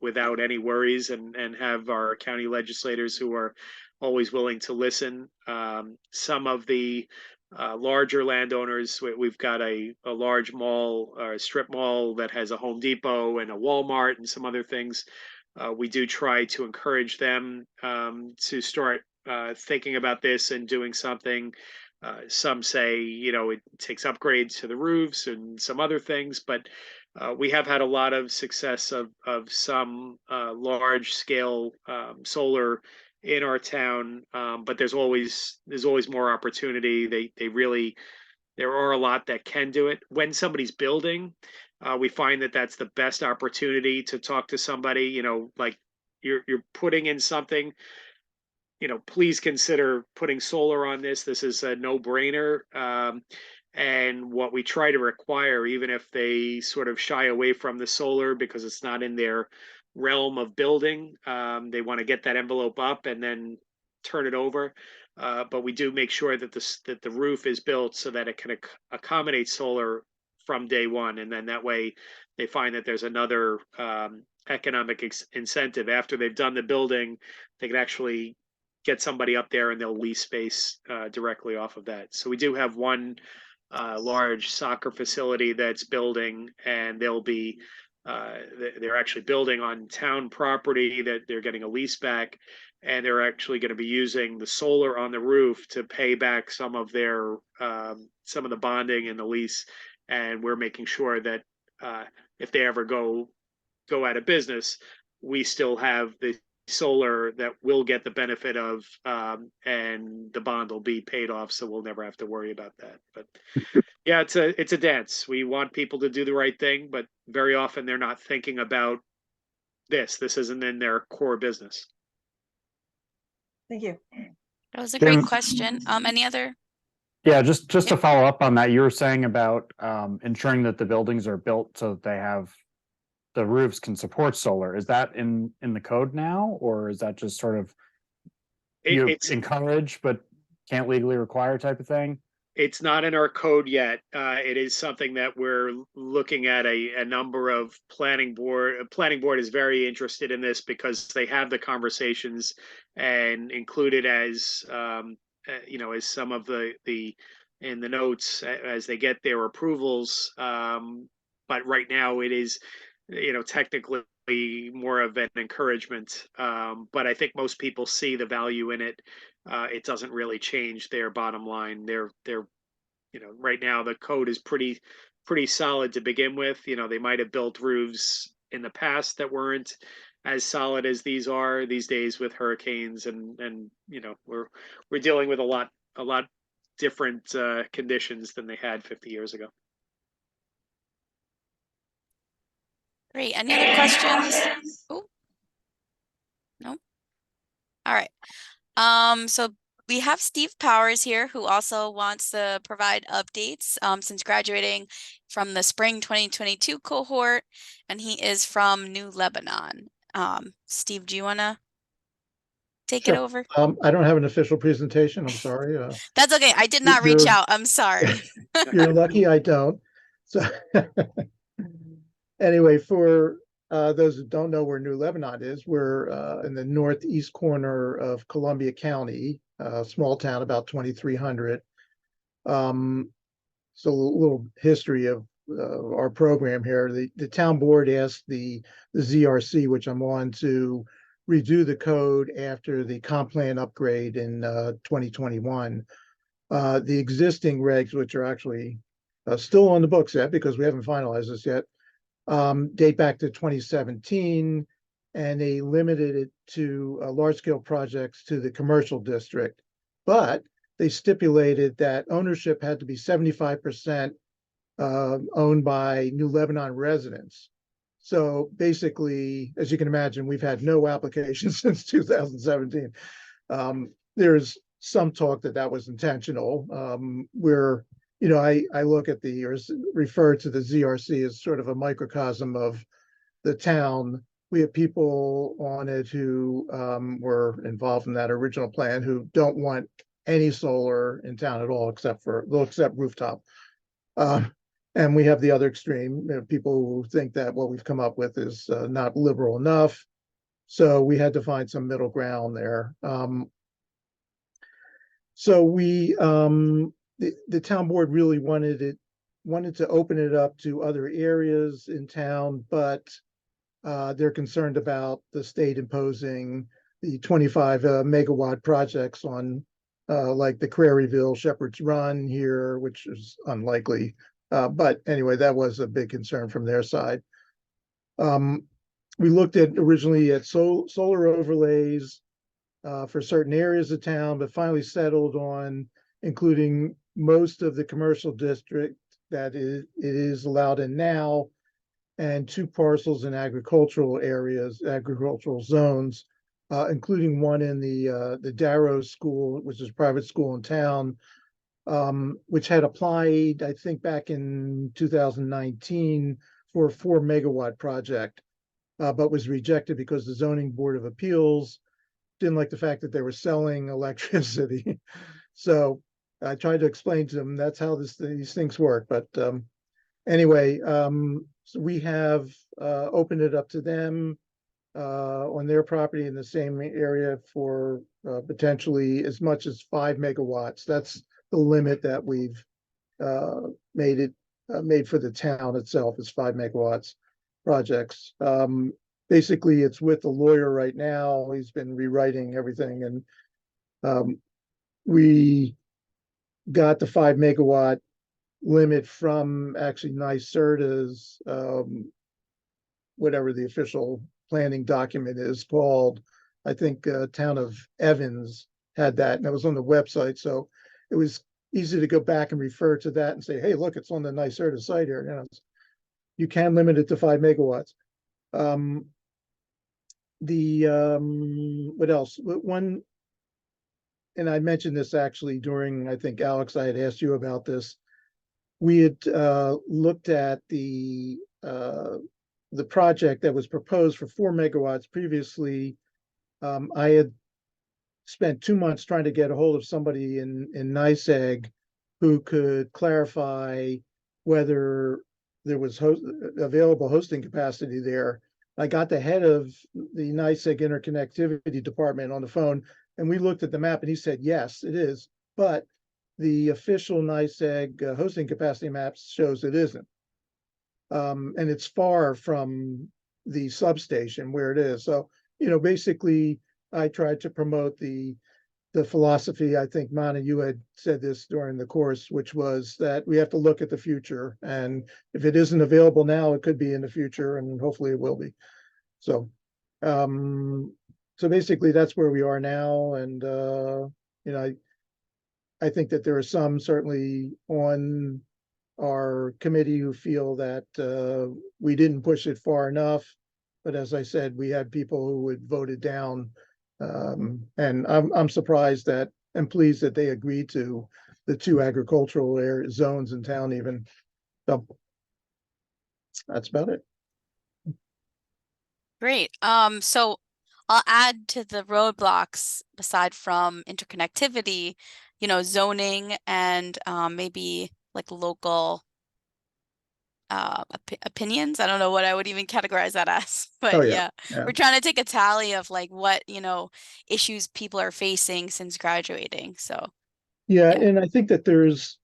without any worries, and have our county legislators who are always willing to listen. Some of the larger landowners, we've got a large mall or a strip mall that has a Home Depot and a Walmart and some other things. We do try to encourage them to start thinking about this and doing something. Some say, it takes upgrades to the roofs and some other things, but we have had a lot of success of some large scale solar in our town, but there's always more opportunity. There are a lot that can do it. When somebody's building, we find that that's the best opportunity to talk to somebody. Like you're putting in something. Please consider putting solar on this. This is a no-brainer. And what we try to require, even if they sort of shy away from the solar because it's not in their realm of building, they want to get that envelope up and then turn it over. but we do make sure that the roof is built so that it can accommodate solar from day one, and then that way they find that there's another economic incentive after they've done the building. They can actually get somebody up there and they'll lease space directly off of that. So we do have one large soccer facility that's building, and they'll be they're actually building on town property that they're getting a lease back, and they're actually going to be using the solar on the roof to pay back some of their some of the bonding and the lease. And we're making sure that if they ever go out of business, we still have the solar that we'll get the benefit of, and the bond will be paid off, so we'll never have to worry about that. But yeah, it's a dance. We want people to do the right thing, but very often they're not thinking about this. This isn't in their core business. Thank you. That was a Jim- great question. Any other? Yeah, just Yeah. to follow up on that, you were saying about ensuring that the buildings are built so that they have the roofs can support solar. Is that in the code now, or is that just sort of you It's encourage but can't legally require type of thing? It's not in our code yet. It is something that we're looking at. A number of planning board is very interested in this because they have the conversations and included as as some of the in the notes as they get their approvals. But right now it is technically more of an encouragement. But I think most people see the value in it. It doesn't really change their bottom line. They're right now the code is pretty solid to begin with. They might have built roofs in the past that weren't as solid as these are these days with hurricanes, and we're dealing with a lot different conditions than they had 50 years ago. Great. Any other questions? Oh, no. All right. So we have Steve Powers here who also wants to provide updates since graduating from the spring 2022 cohort, and he is from New Lebanon. Steve, do you want to take it Sure. over? I don't have an official presentation. I'm sorry. That's okay. I did not reach you're- out. I'm sorry. You're lucky I don't. So anyway, for those who don't know where New Lebanon is, we're in the northeast corner of Columbia County, a small town, about 2,300. So a little history of our program here. The town board asked the ZRC, which I'm on, to redo the code after the comp plan upgrade in 2021. The existing regs, which are actually still on the books yet because we haven't finalized this yet, date back to 2017, and they limited it to large-scale projects to the commercial district. But they stipulated that ownership had to be 75% owned by New Lebanon residents. So basically, as you can imagine, we've had no applications since 2017. There's some talk that was intentional. I look at or refer to the ZRC as sort of a microcosm of the town. We have people on it who were involved in that original plan who don't want any solar in town at all, except rooftop. And we have the other extreme, people who think that what we've come up with is not liberal enough. So we had to find some middle ground there. So the town board really wanted to open it up to other areas in town, but they're concerned about the state imposing the 25 megawatt projects on like the Craryville, Shepherd's Run here, which is unlikely. But anyway, that was a big concern from their side. We looked originally at solar overlays for certain areas of town, but finally settled on including most of the commercial district that it is allowed in now, and 2 parcels in agricultural areas, agricultural zones, including one in the Darrow School, which is a private school in town, which had applied, I think, back in 2019 for a 4 megawatt project, but was rejected because the Zoning Board of Appeals didn't like the fact that they were selling electricity. So I tried to explain to them that's how these things work. But anyway, so we have opened it up to them on their property in the same area for potentially as much as 5 megawatts. That's the limit that we've made it made for the town itself is 5 megawatts projects. Basically, it's with the lawyer right now. He's been rewriting everything, and we got the 5 megawatt limit from actually NYSERDA's whatever the official planning document is called. I think town of Evans had that, and it was on the website. So it was easy to go back and refer to that and say, hey, look, it's on the NYSERDA site here. You know, you can limit it to 5 megawatts. What else? One, and I mentioned this actually during, I think, Alex, I had asked you about this. We had looked at the project that was proposed for 4 megawatts previously. I had spent 2 months trying to get a hold of somebody in NYSEG who could clarify whether there was available hosting capacity there. I got the head of the NYSEG interconnectivity department on the phone, and we looked at the map, and he said, yes, it is. But the official NYSEG hosting capacity maps shows it isn't. And it's far from the substation where it is. So, you know, basically, I tried to promote the philosophy. I think, Mana, you had said this during the course, which was that we have to look at the future. And if it isn't available now, it could be in the future, and hopefully it will be. So, so basically, that's where we are now. And, you know, I think that there are some certainly on our committee who feel that we didn't push it far enough. But as I said, we had people who would vote it down. And I'm surprised that and pleased that they agreed to the 2 agricultural area zones in town even. So that's about it. Great. So I'll add to the roadblocks aside from interconnectivity, you know, zoning and maybe like local opinions. I don't know what I would even categorize that as, but Oh, yeah, yeah. we're trying to take a tally of like what, you know, issues people are facing since graduating. So Yeah, yeah. and I think that there's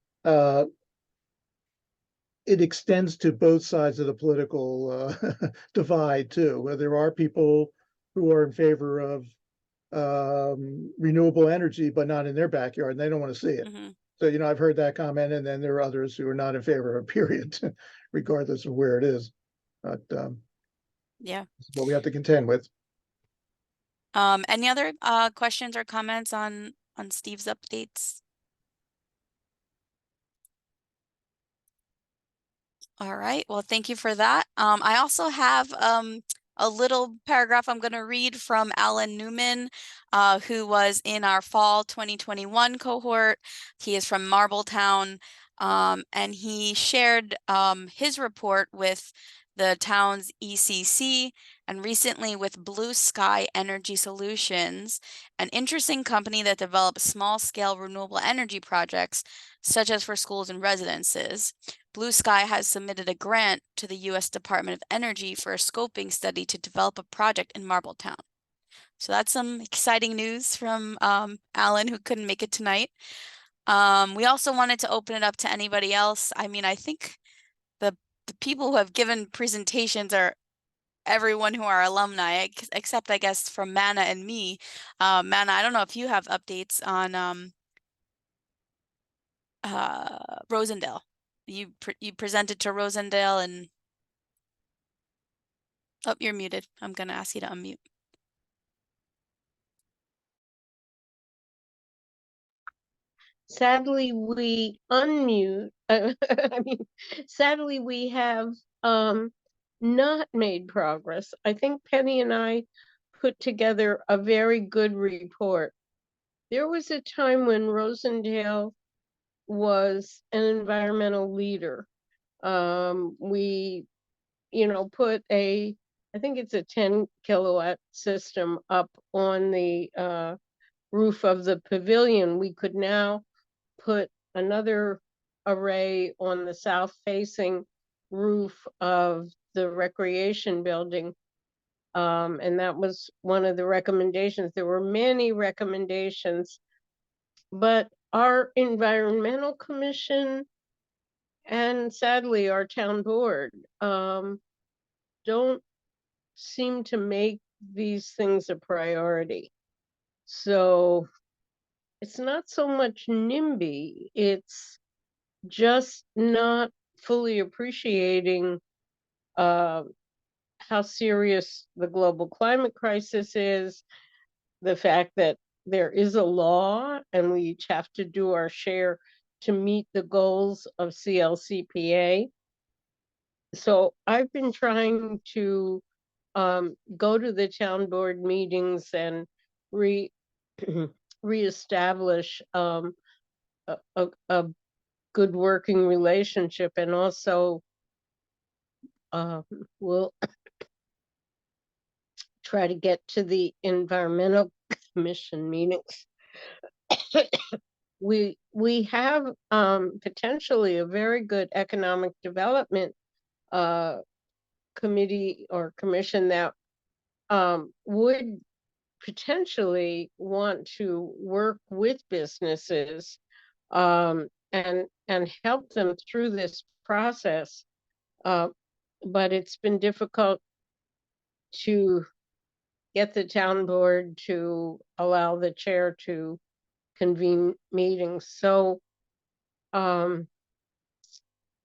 it extends to both sides of the political divide too, where there are people who are in favor of renewable energy, but not in their backyard, and they don't want to see it. Mm-hmm. So, you know, I've heard that comment, and then there are others who are not in favor of period, regardless of where it is. But Yeah. it's what we have to contend with. Any other questions or comments on Steve's updates? All right. Well, thank you for that. I also have a little paragraph I'm going to read from Alan Newman, who was in our fall 2021 cohort. He is from Marbletown, and he shared his report with the town's ECC and recently with Blue Sky Energy Solutions, an interesting company that develops small-scale renewable energy projects, such as for schools and residences. Blue Sky has submitted a grant to the U.S. Department of Energy for a scoping study to develop a project in Marbletown. So that's some exciting news from Alan, who couldn't make it tonight. We also wanted to open it up to anybody else. I mean, I think the people who have given presentations are everyone who are alumni, except I guess from Mana and me. Mana, I don't know if you have updates on Rosendale. You presented to Rosendale and oh, you're muted. I'm gonna ask you to unmute. Sadly, we unmute. I mean, sadly, we have not made progress. I think Penny and I put together a very good report. There was a time when Rosendale was an environmental leader. We, you know, put a I think it's a 10 kilowatt system up on the roof of the pavilion. We could now put another array on the south facing roof of the recreation building. And that was one of the recommendations. There were many recommendations, but our environmental commission and sadly our town board don't seem to make these things a priority. So it's not so much NIMBY, it's just not fully appreciating how serious the global climate crisis is, the fact that there is a law and we each have to do our share to meet the goals of CLCPA. So I've been trying to go to the town board meetings and reestablish a good working relationship, and also we'll try to get to the environmental commission meetings. We have potentially a very good economic development committee or commission that would potentially want to work with businesses and help them through this process. But it's been difficult to get the town board to allow the chair to convene meetings. So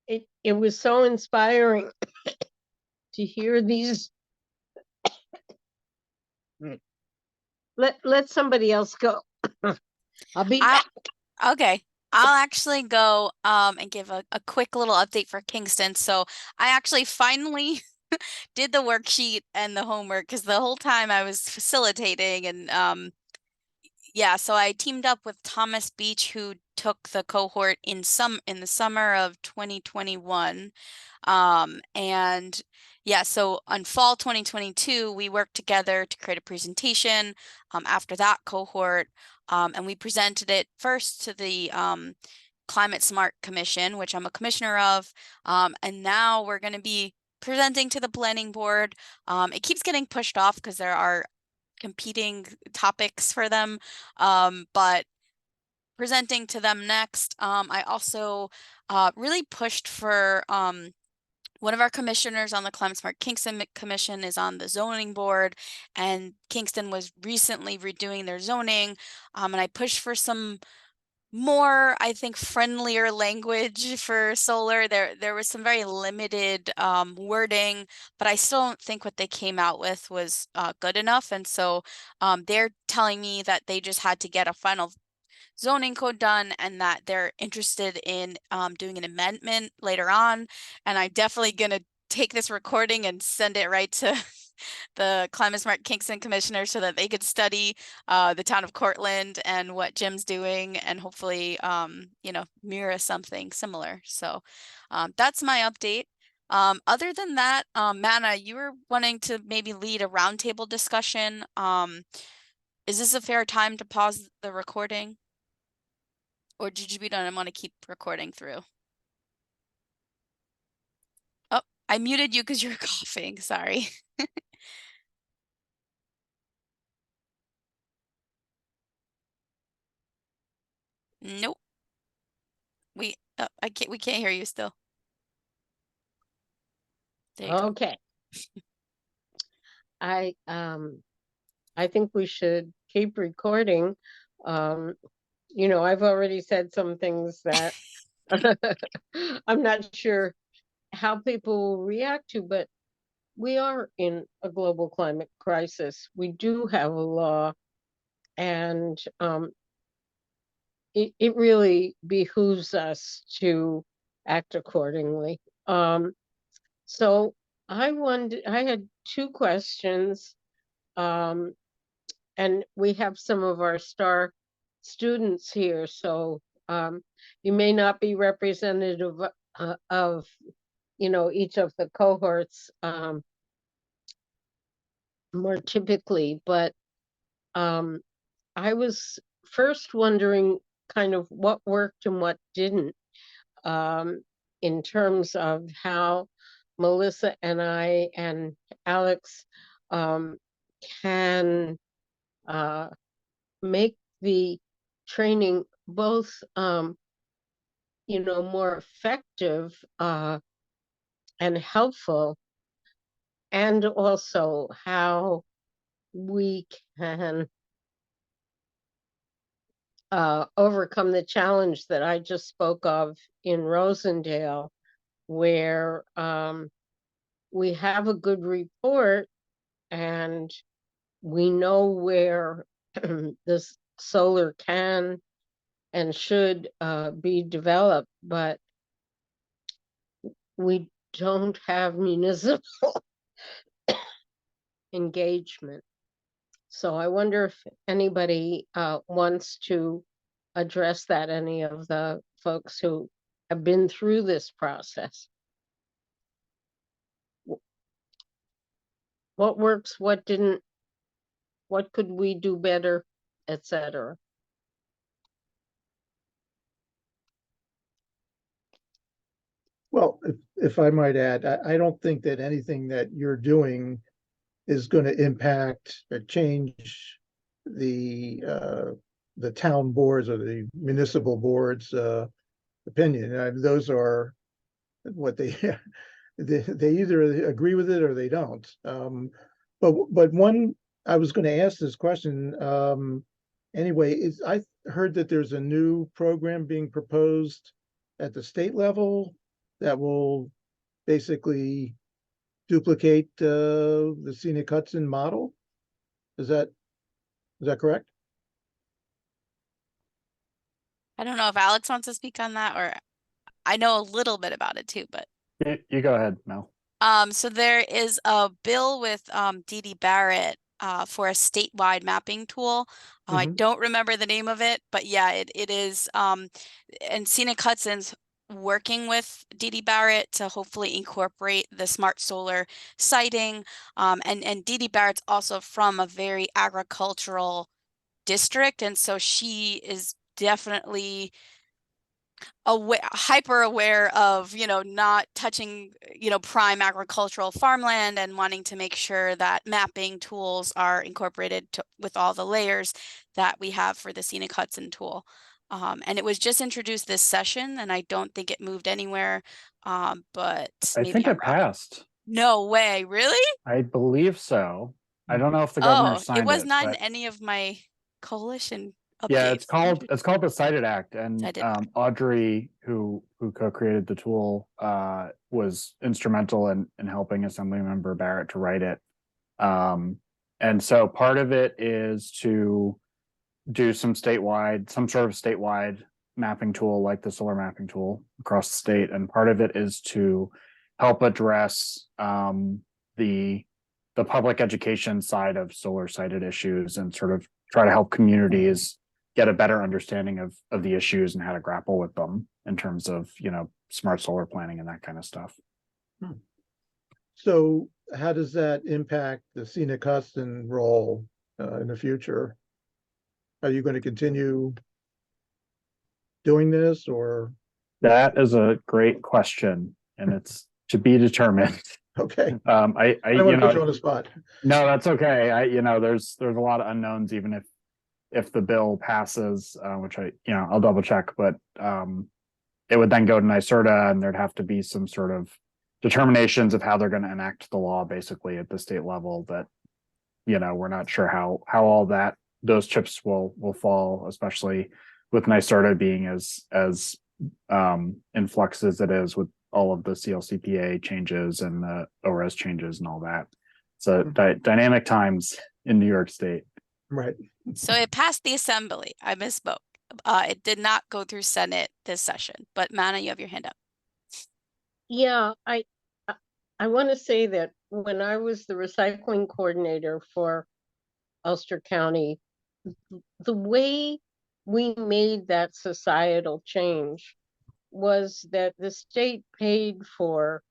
it was so inspiring to hear these. Let somebody else go. I'll be back. Okay. I'll actually go and give a quick little update for Kingston. So I actually finally did the worksheet and the homework because the whole time I was facilitating, and yeah, so I teamed up with Thomas Beach, who took the cohort in the summer of 2021. And yeah, so on fall 2022, we worked together to create a presentation after that cohort. And we presented it first to the Climate Smart Commission, which I'm a commissioner of. And now we're going to be presenting to the planning board. It keeps getting pushed off because there are competing topics for them, but presenting to them next. I also really pushed for one of our commissioners on the Climate Smart Kingston Commission is on the zoning board, and Kingston was recently redoing their zoning, and I pushed for some more, I think, friendlier language for solar. There was some very limited wording, but I still don't think what they came out with was good enough. And so they're telling me that they just had to get a final zoning code done and that they're interested in doing an amendment later on. And I'm definitely going to take this recording and send it right to the Climate Smart Kingston commissioner so that they could study the town of Cortland and what Jim's doing, and hopefully, mirror something similar. So that's my update. Other than that, Manna, you were wanting to maybe lead a roundtable discussion. Is this a fair time to pause the recording? Or did you be done? I want to keep recording through. Oh, I muted you because you're coughing. Sorry. Nope. We can't hear you still. There you Okay. I think we should keep recording. I've already said some things that I'm not sure how people will react to, but we are in a global climate crisis. We do have a law, and it really behooves us to act accordingly. So I had two questions, and we have some of our star students here, so you may not be representative of each of the cohorts. more typically, but I was first wondering kind of what worked and what didn't, in terms of how Melissa and I and Alex can make the training both more effective and helpful, and also how we can overcome the challenge that I just spoke of in Rosendale, where we have a good report and we know where this solar can and should be developed, but we don't have municipal engagement. So I wonder if anybody wants to address that, any of the folks who have been through this process. What works, what didn't, what could we do better, etc. Well, if I might add, I don't think that anything that you're doing is going to impact or change the town boards or the municipal boards opinion. Those are what they they either agree with it or they don't. But one, I was going to ask this question anyway. Is I heard that there's a new program being proposed at the state level that will basically duplicate the Scenic Hudson model. Is that correct? I don't know if Alex wants to speak on that, or I know a little bit about it too, but You go ahead, Mel. so there is a bill with Dee Dee Barrett for a statewide mapping tool. I don't remember the name of it, but yeah, it is and Scenic Hudson's working with Dee Dee Barrett to hopefully incorporate the smart solar siting. And Dee Dee Barrett's also from a very agricultural district, and so she is definitely hyper aware of, not touching, prime agricultural farmland, and wanting to make sure that mapping tools are incorporated with all the layers that we have for the Scenic Hudson tool. And it was just introduced this session, and I don't think it moved anywhere. But I maybe think I'm it wrong. passed. No way, really? I believe so. I don't know if the governor Oh, it signed was it, not in but any of my coalition yeah, updates. it's called the Cited Act, and Cited Audrey, who co-created the tool, was instrumental in helping Assemblymember Barrett to write it. And so part of it is to do some sort of statewide mapping tool like the solar mapping tool across the state, and part of it is to help address the public education side of solar sited issues, and sort of try to help communities get a better understanding of the issues and how to grapple with them in terms of smart solar planning and that kind of stuff. So how does that impact the Scenic Hudson role in the future? Are you going to continue doing this, or? That is a great question, and it's to be determined. Okay. I don't want to put you on the spot. No, that's okay. There's a lot of unknowns, even if the bill passes, which I'll double check, but it would then go to NYSERDA, and there'd have to be some sort of determinations of how they're going to enact the law, basically at the state level. That we're not sure how all those chips will fall, especially with NYSERDA being as in flux as it is, with all of the CLCPA changes and the ORS changes and all that. So dynamic times in New York State. Right. So it passed the assembly. I misspoke. It did not go through Senate this session, but Mana, you have your hand up. Yeah, I want to say that when I was the recycling coordinator for Ulster County, the way we made that societal change was that the state paid for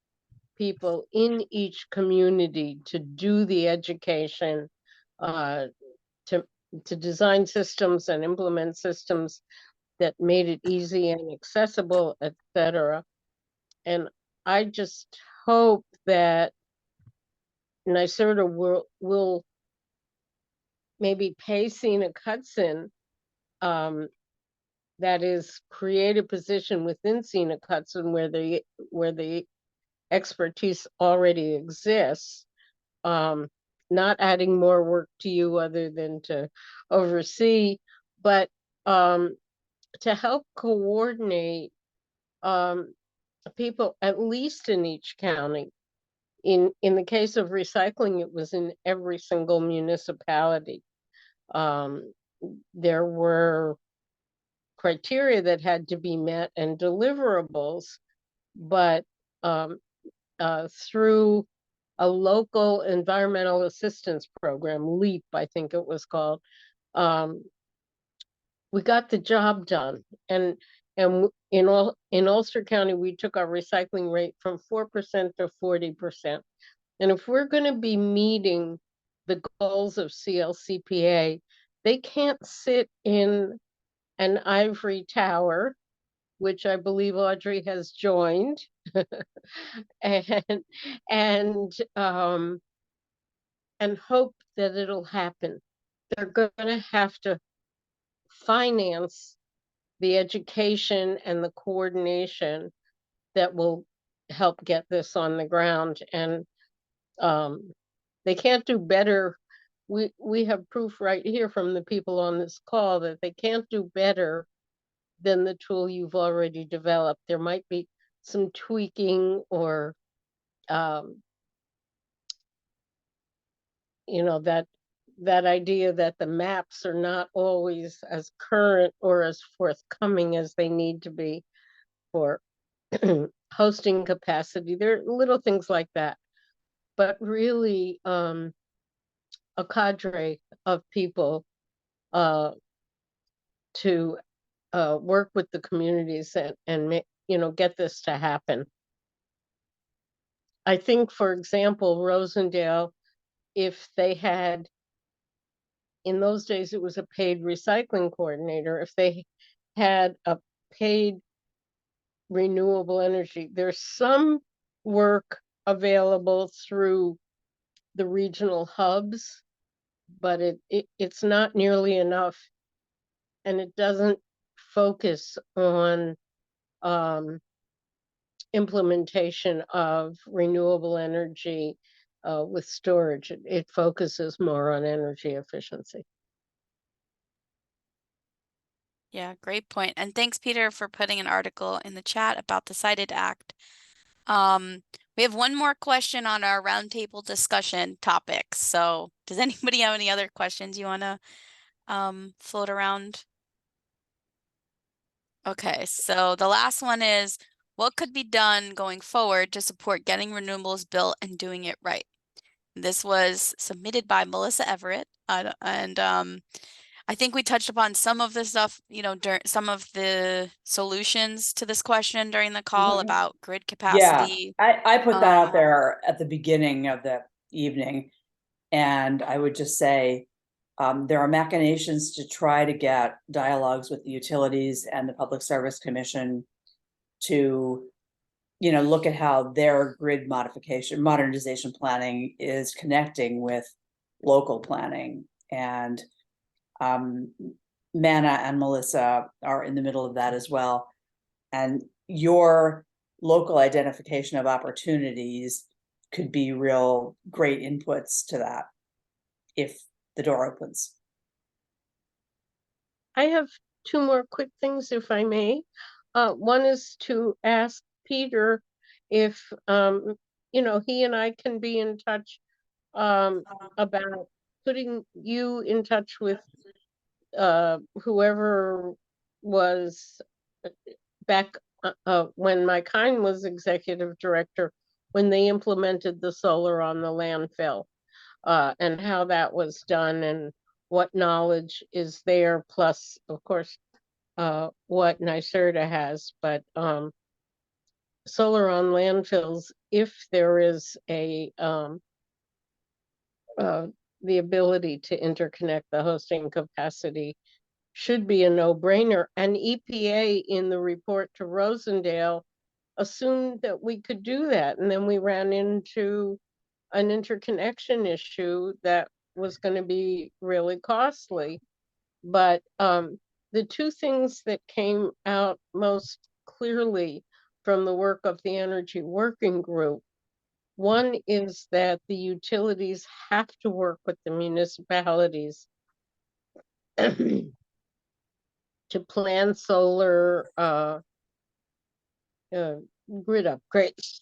people in each community to do the education, to design systems and implement systems that made it easy and accessible, etc. And I just hope that NYSERDA will maybe pay Scenic Hudson, that is, create a position within Scenic Hudson where the expertise already exists, not adding more work to you other than to oversee, but to help coordinate people at least in each county. In the case of recycling, it was in every single municipality. There were criteria that had to be met and deliverables, but through a local environmental assistance program, LEAP, I think it was called, we got the job done. And in Ulster County, we took our recycling rate from 4% to 40%. And if we're going to be meeting the goals of CLCPA, they can't sit in an ivory tower, which I believe Audrey has joined, and hope that it'll happen. They're going to have to finance the education and the coordination that will help get this on the ground. And they can't do better. We have proof right here from the people on this call that they can't do better than the tool you've already developed. There might be some tweaking or, you know, that idea that the maps are not always as current or as forthcoming as they need to be for hosting capacity. There are little things like that, but really a cadre of people to work with the communities and get this to happen. I think, for example, Rosendale, if they had, in those days, it was a paid recycling coordinator. If they had a paid renewable energy, there's some work available through the regional hubs, but it's not nearly enough, and it doesn't focus on implementation of renewable energy with storage. It focuses more on energy efficiency. Yeah, great point. And thanks, Peter, for putting an article in the chat about the Cited Act. We have one more question on our roundtable discussion topics. So does anybody have any other questions you want to float around? Okay, so the last one is, what could be done going forward to support getting renewables built and doing it right? This was submitted by Melissa Everett, and I think we touched upon some of the stuff, during some of the solutions to this question during the call about grid capacity. Yeah, I put that out there at the beginning of the evening, and I would just say there are machinations to try to get dialogues with the utilities and the Public Service Commission to, look at how their grid modernization planning is connecting with local planning. And Manna and Melissa are in the middle of that as well. And your local identification of opportunities could be real great inputs to that if the door opens. I have two more quick things, if I may. One is to ask Peter if, he and I can be in touch about putting you in touch with whoever was back when Mike Hine was executive director, when they implemented the solar on the landfill, and how that was done and what knowledge is there, plus, of course, what NYSERDA has. But solar on landfills, if there is a the ability to interconnect the hosting capacity, should be a no-brainer. And EPA in the report to Rosendale assumed that we could do that. And then we ran into an interconnection issue that was going to be really costly. But the two things that came out most clearly from the work of the Energy Working Group, one is that the utilities have to work with the municipalities to plan solar grid upgrades.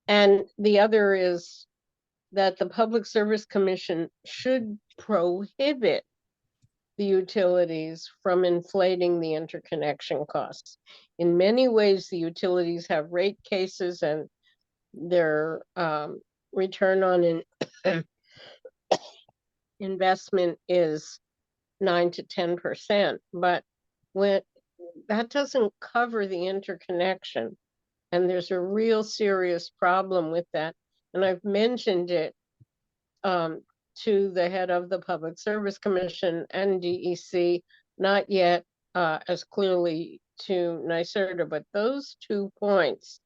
And the other is that the Public Service Commission should prohibit the utilities from inflating the interconnection costs. In many ways, the utilities have rate cases and their return on investment is 9 to 10%, but when that doesn't cover the interconnection, and there's a real serious problem with that. And I've mentioned it to the head of the Public Service Commission and DEC, not yet as clearly to NYSERDA, but those 2 points.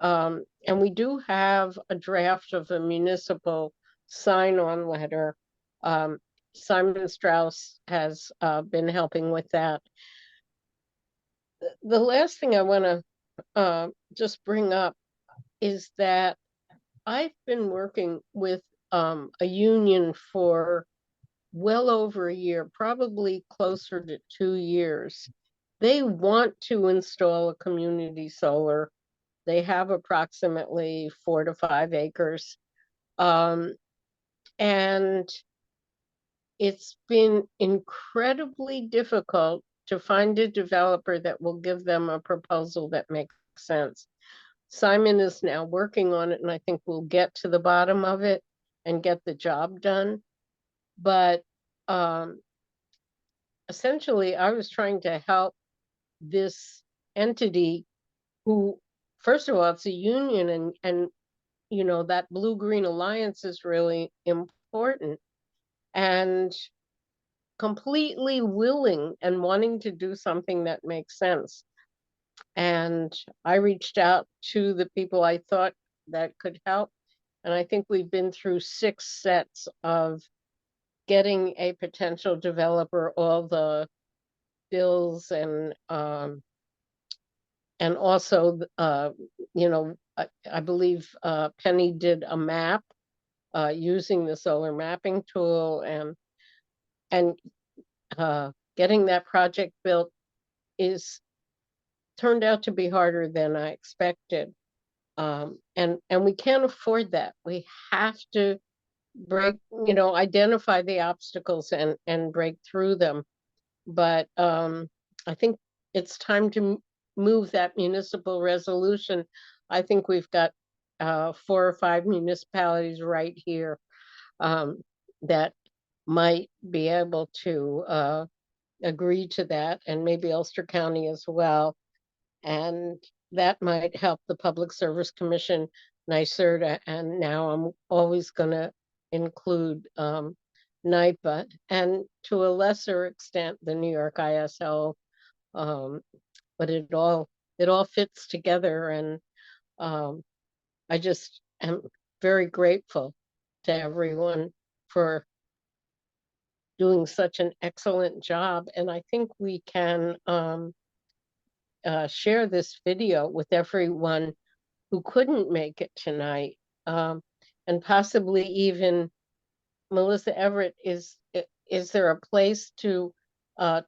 And we do have a draft of a municipal sign-on letter. Simon Strauss has been helping with that. The last thing I want to just bring up is that I've been working with a union for well over a year, probably closer to 2 years. They want to install a community solar. They have approximately 4 to 5 acres. And it's been incredibly difficult to find a developer that will give them a proposal that makes sense. Simon is now working on it, and I think we'll get to the bottom of it and get the job done. But essentially, I was trying to help this entity who, first of all, it's a union, and you know, that blue-green alliance is really important, and completely willing and wanting to do something that makes sense. And I reached out to the people I thought that could help. And I think we've been through 6 sets of getting a potential developer all the bills and also, you know, I believe Penny did a map using the solar mapping tool, and getting that project built is turned out to be harder than I expected. And we can't afford that. We have to identify the obstacles and break through them. But I think it's time to move that municipal resolution. I think we've got 4 or 5 municipalities right here that might be able to agree to that, and maybe Ulster County as well. And that might help the Public Service Commission, NYSERDA, and now I'm always going to include NYPA, and to a lesser extent the New York ISO. But it all fits together, and I just am very grateful to everyone for doing such an excellent job. And I think we can share this video with everyone who couldn't make it tonight, and possibly even Melissa Everett. Is there a place to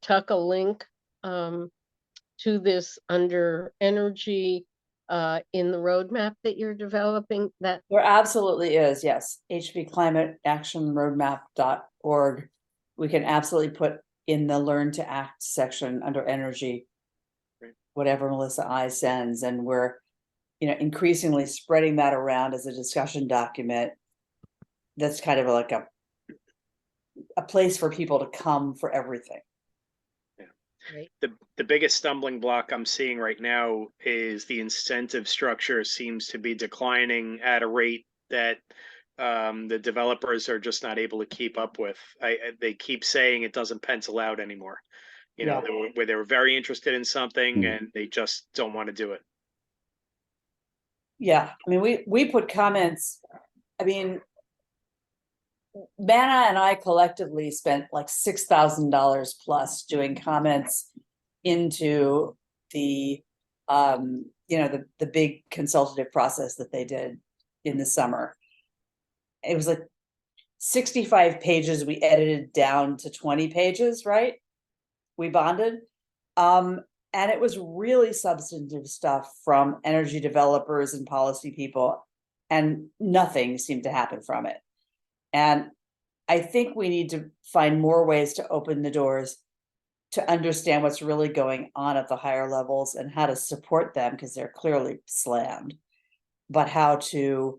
tuck a link to this under energy in the roadmap that you're developing? That there absolutely is, yes. hbclimateactionroadmap.org. We can absolutely put in the Learn to Act section under energy whatever Melissa I sends, and we're increasingly spreading that around as a discussion document. That's kind of like a place for people to come for everything. Yeah. Right. The biggest stumbling block I'm seeing right now is the incentive structure seems to be declining at a rate that the developers are just not able to keep up with. They keep saying it doesn't pencil out anymore. You know, Yeah. where they were very interested in something Hmm. and they just don't want to do it. Yeah, I mean, we put comments, I mean, Vanna and I collectively spent like $6,000 plus doing comments into the, the big consultative process that they did in the summer. It was like 65 pages, we edited down to 20 pages, right? We bonded. And it was really substantive stuff from energy developers and policy people, and nothing seemed to happen from it. And I think we need to find more ways to open the doors to understand what's really going on at the higher levels and how to support them, because they're clearly slammed, but how to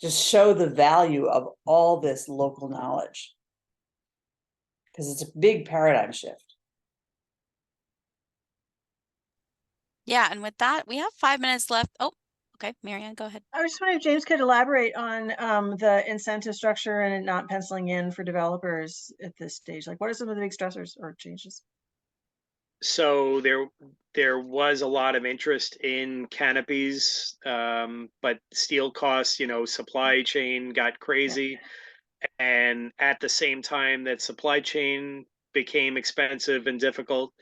just show the value of all this local knowledge, because it's a big paradigm shift. Yeah, and with that, we have 5 minutes left. Oh, okay, Marianne, go ahead. I was just wondering if James could elaborate on the incentive structure and it not penciling in for developers at this stage. Like, what are some of the big stressors or changes? So there was a lot of interest in canopies, but steel costs, supply chain got crazy. And at the same time that supply chain became expensive and difficult,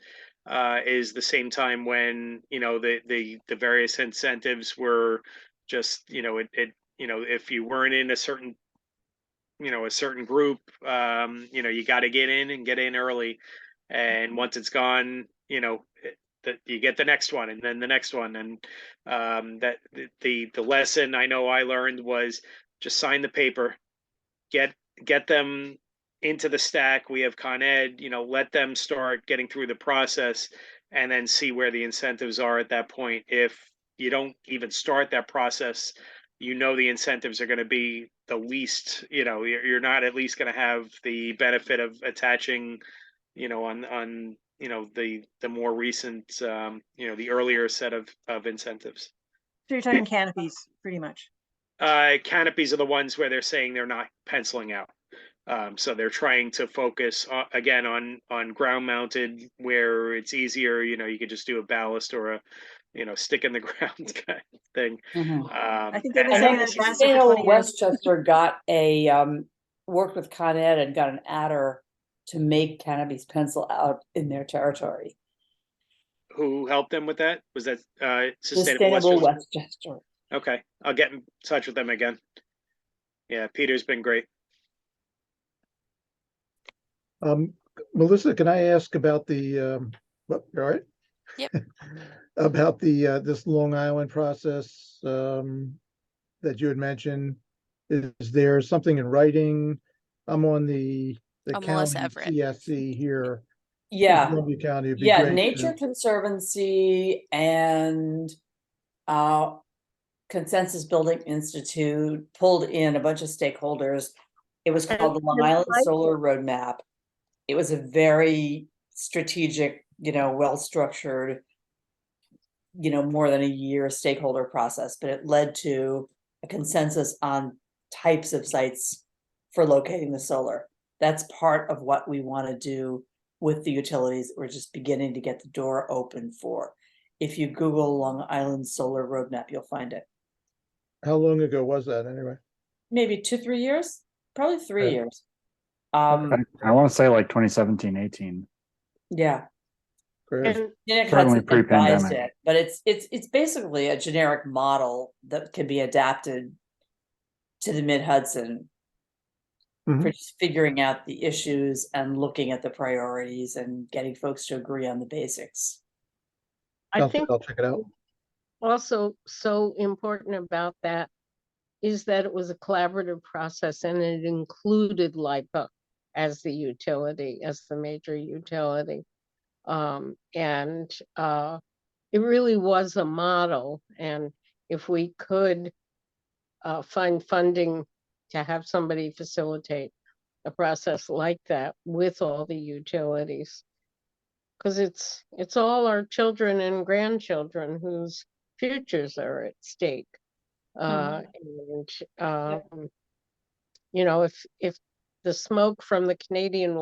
is the same time when the various incentives were just if you weren't in a certain group, you got to get in and get in early, and once it's gone, that you get the next one and then the next one, and that the lesson I know I learned was just sign the paper, get them into the stack. We have Con Ed, let them start getting through the process and then see where the incentives are at that point. If you don't even start that process, the incentives are going to be the least, you're not at least going to have the benefit of attaching, on the more recent, the earlier set of incentives. So you're talking canopies, pretty much. Canopies are the ones where they're saying they're not penciling out. So they're trying to focus again on ground mounted, where it's easier. You could just do a ballast or a stick in the ground kind of thing. I think they've been I saying know that faster for 20 Sustainable years. Westchester got worked with Con Ed and got an adder to make canopies pencil out in their territory. Who helped them with that? Was that Sustainable Westchester? Westchester. Okay, I'll get in touch with them again. Yeah, Peter's been great. Melissa, can I ask about the, all right? Yep. About the, this Long Island process, that you had mentioned? Is there something in writing? I'm on the Melissa county Everett. CSC here in Yeah, Columbia County. It'd be yeah, great Nature to- Conservancy and Consensus Building Institute pulled in a bunch of stakeholders. It was called the Long Island Solar Roadmap. It was a very strategic, well-structured, more than a year stakeholder process, but it led to a consensus on types of sites for locating the solar. That's part of what we want to do with the utilities. We're just beginning to get the door open for. If you Google Long Island Solar Roadmap, you'll find it. How long ago was that anyway? Maybe 2-3 years, probably 3 Okay. years. I want to say like 2017, 18. Yeah. Great. And Scenic Certainly Hudson advised pre-pandemic. it, but it's basically a generic model that can be adapted to the Mid-Hudson Mhm. for just figuring out the issues and looking at the priorities and getting folks to agree on the basics. I Sounds think good. I'll check it out. also so important about that is that it was a collaborative process and it included LIPA as the utility, as the major utility. It really was a model. And if we could find funding to have somebody facilitate a process like that with all the utilities. Because it's all our children and grandchildren whose futures are at stake. And you know, if the smoke from the Canadian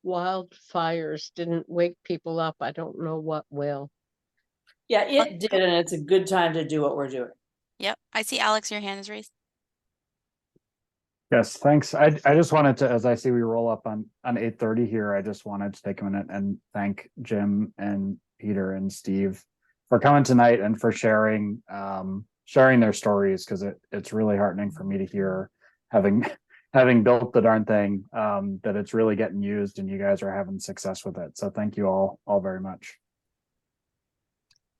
wildfires didn't wake people up, I don't know what will. Yeah, it did, and it's a good time to do what we're doing. Yep. I see Alex, your hand is raised. Yes, thanks. I just wanted to, as I see we roll up on 8:30 here, I just wanted to take a minute and thank Jim and Peter and Steve for coming tonight and for sharing sharing their stories, because it's really heartening for me to hear, having built the darn thing, that it's really getting used and you guys are having success with it. So thank you all very much.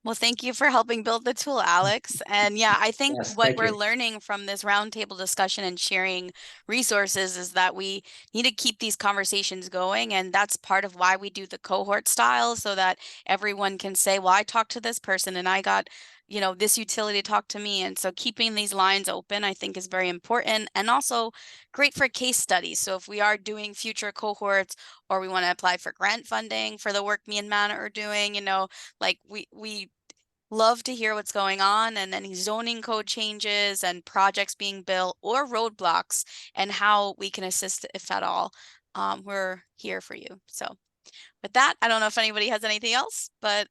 Well, thank you for helping build the tool, Alex. And yeah, I think Yes, what thank we're you. learning from this roundtable discussion and sharing resources is that we need to keep these conversations going. And that's part of why we do the cohort style, so that everyone can say, well, I talked to this person and I got, you know, this utility talked to me. And so keeping these lines open, I think, is very important, and also great for case studies. So if we are doing future cohorts, or we want to apply for grant funding for the work me and Mana are doing, you know, like we love to hear what's going on, and any zoning code changes and projects being built or roadblocks, and how we can assist if at all. We're here for you. So with that, I don't know if anybody has anything else, but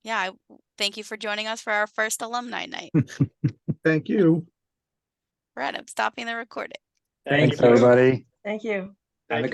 yeah, thank you for joining us for our first alumni night. Thank you. Brett, I'm stopping the recording. Thank Thanks, you. everybody. Thank you.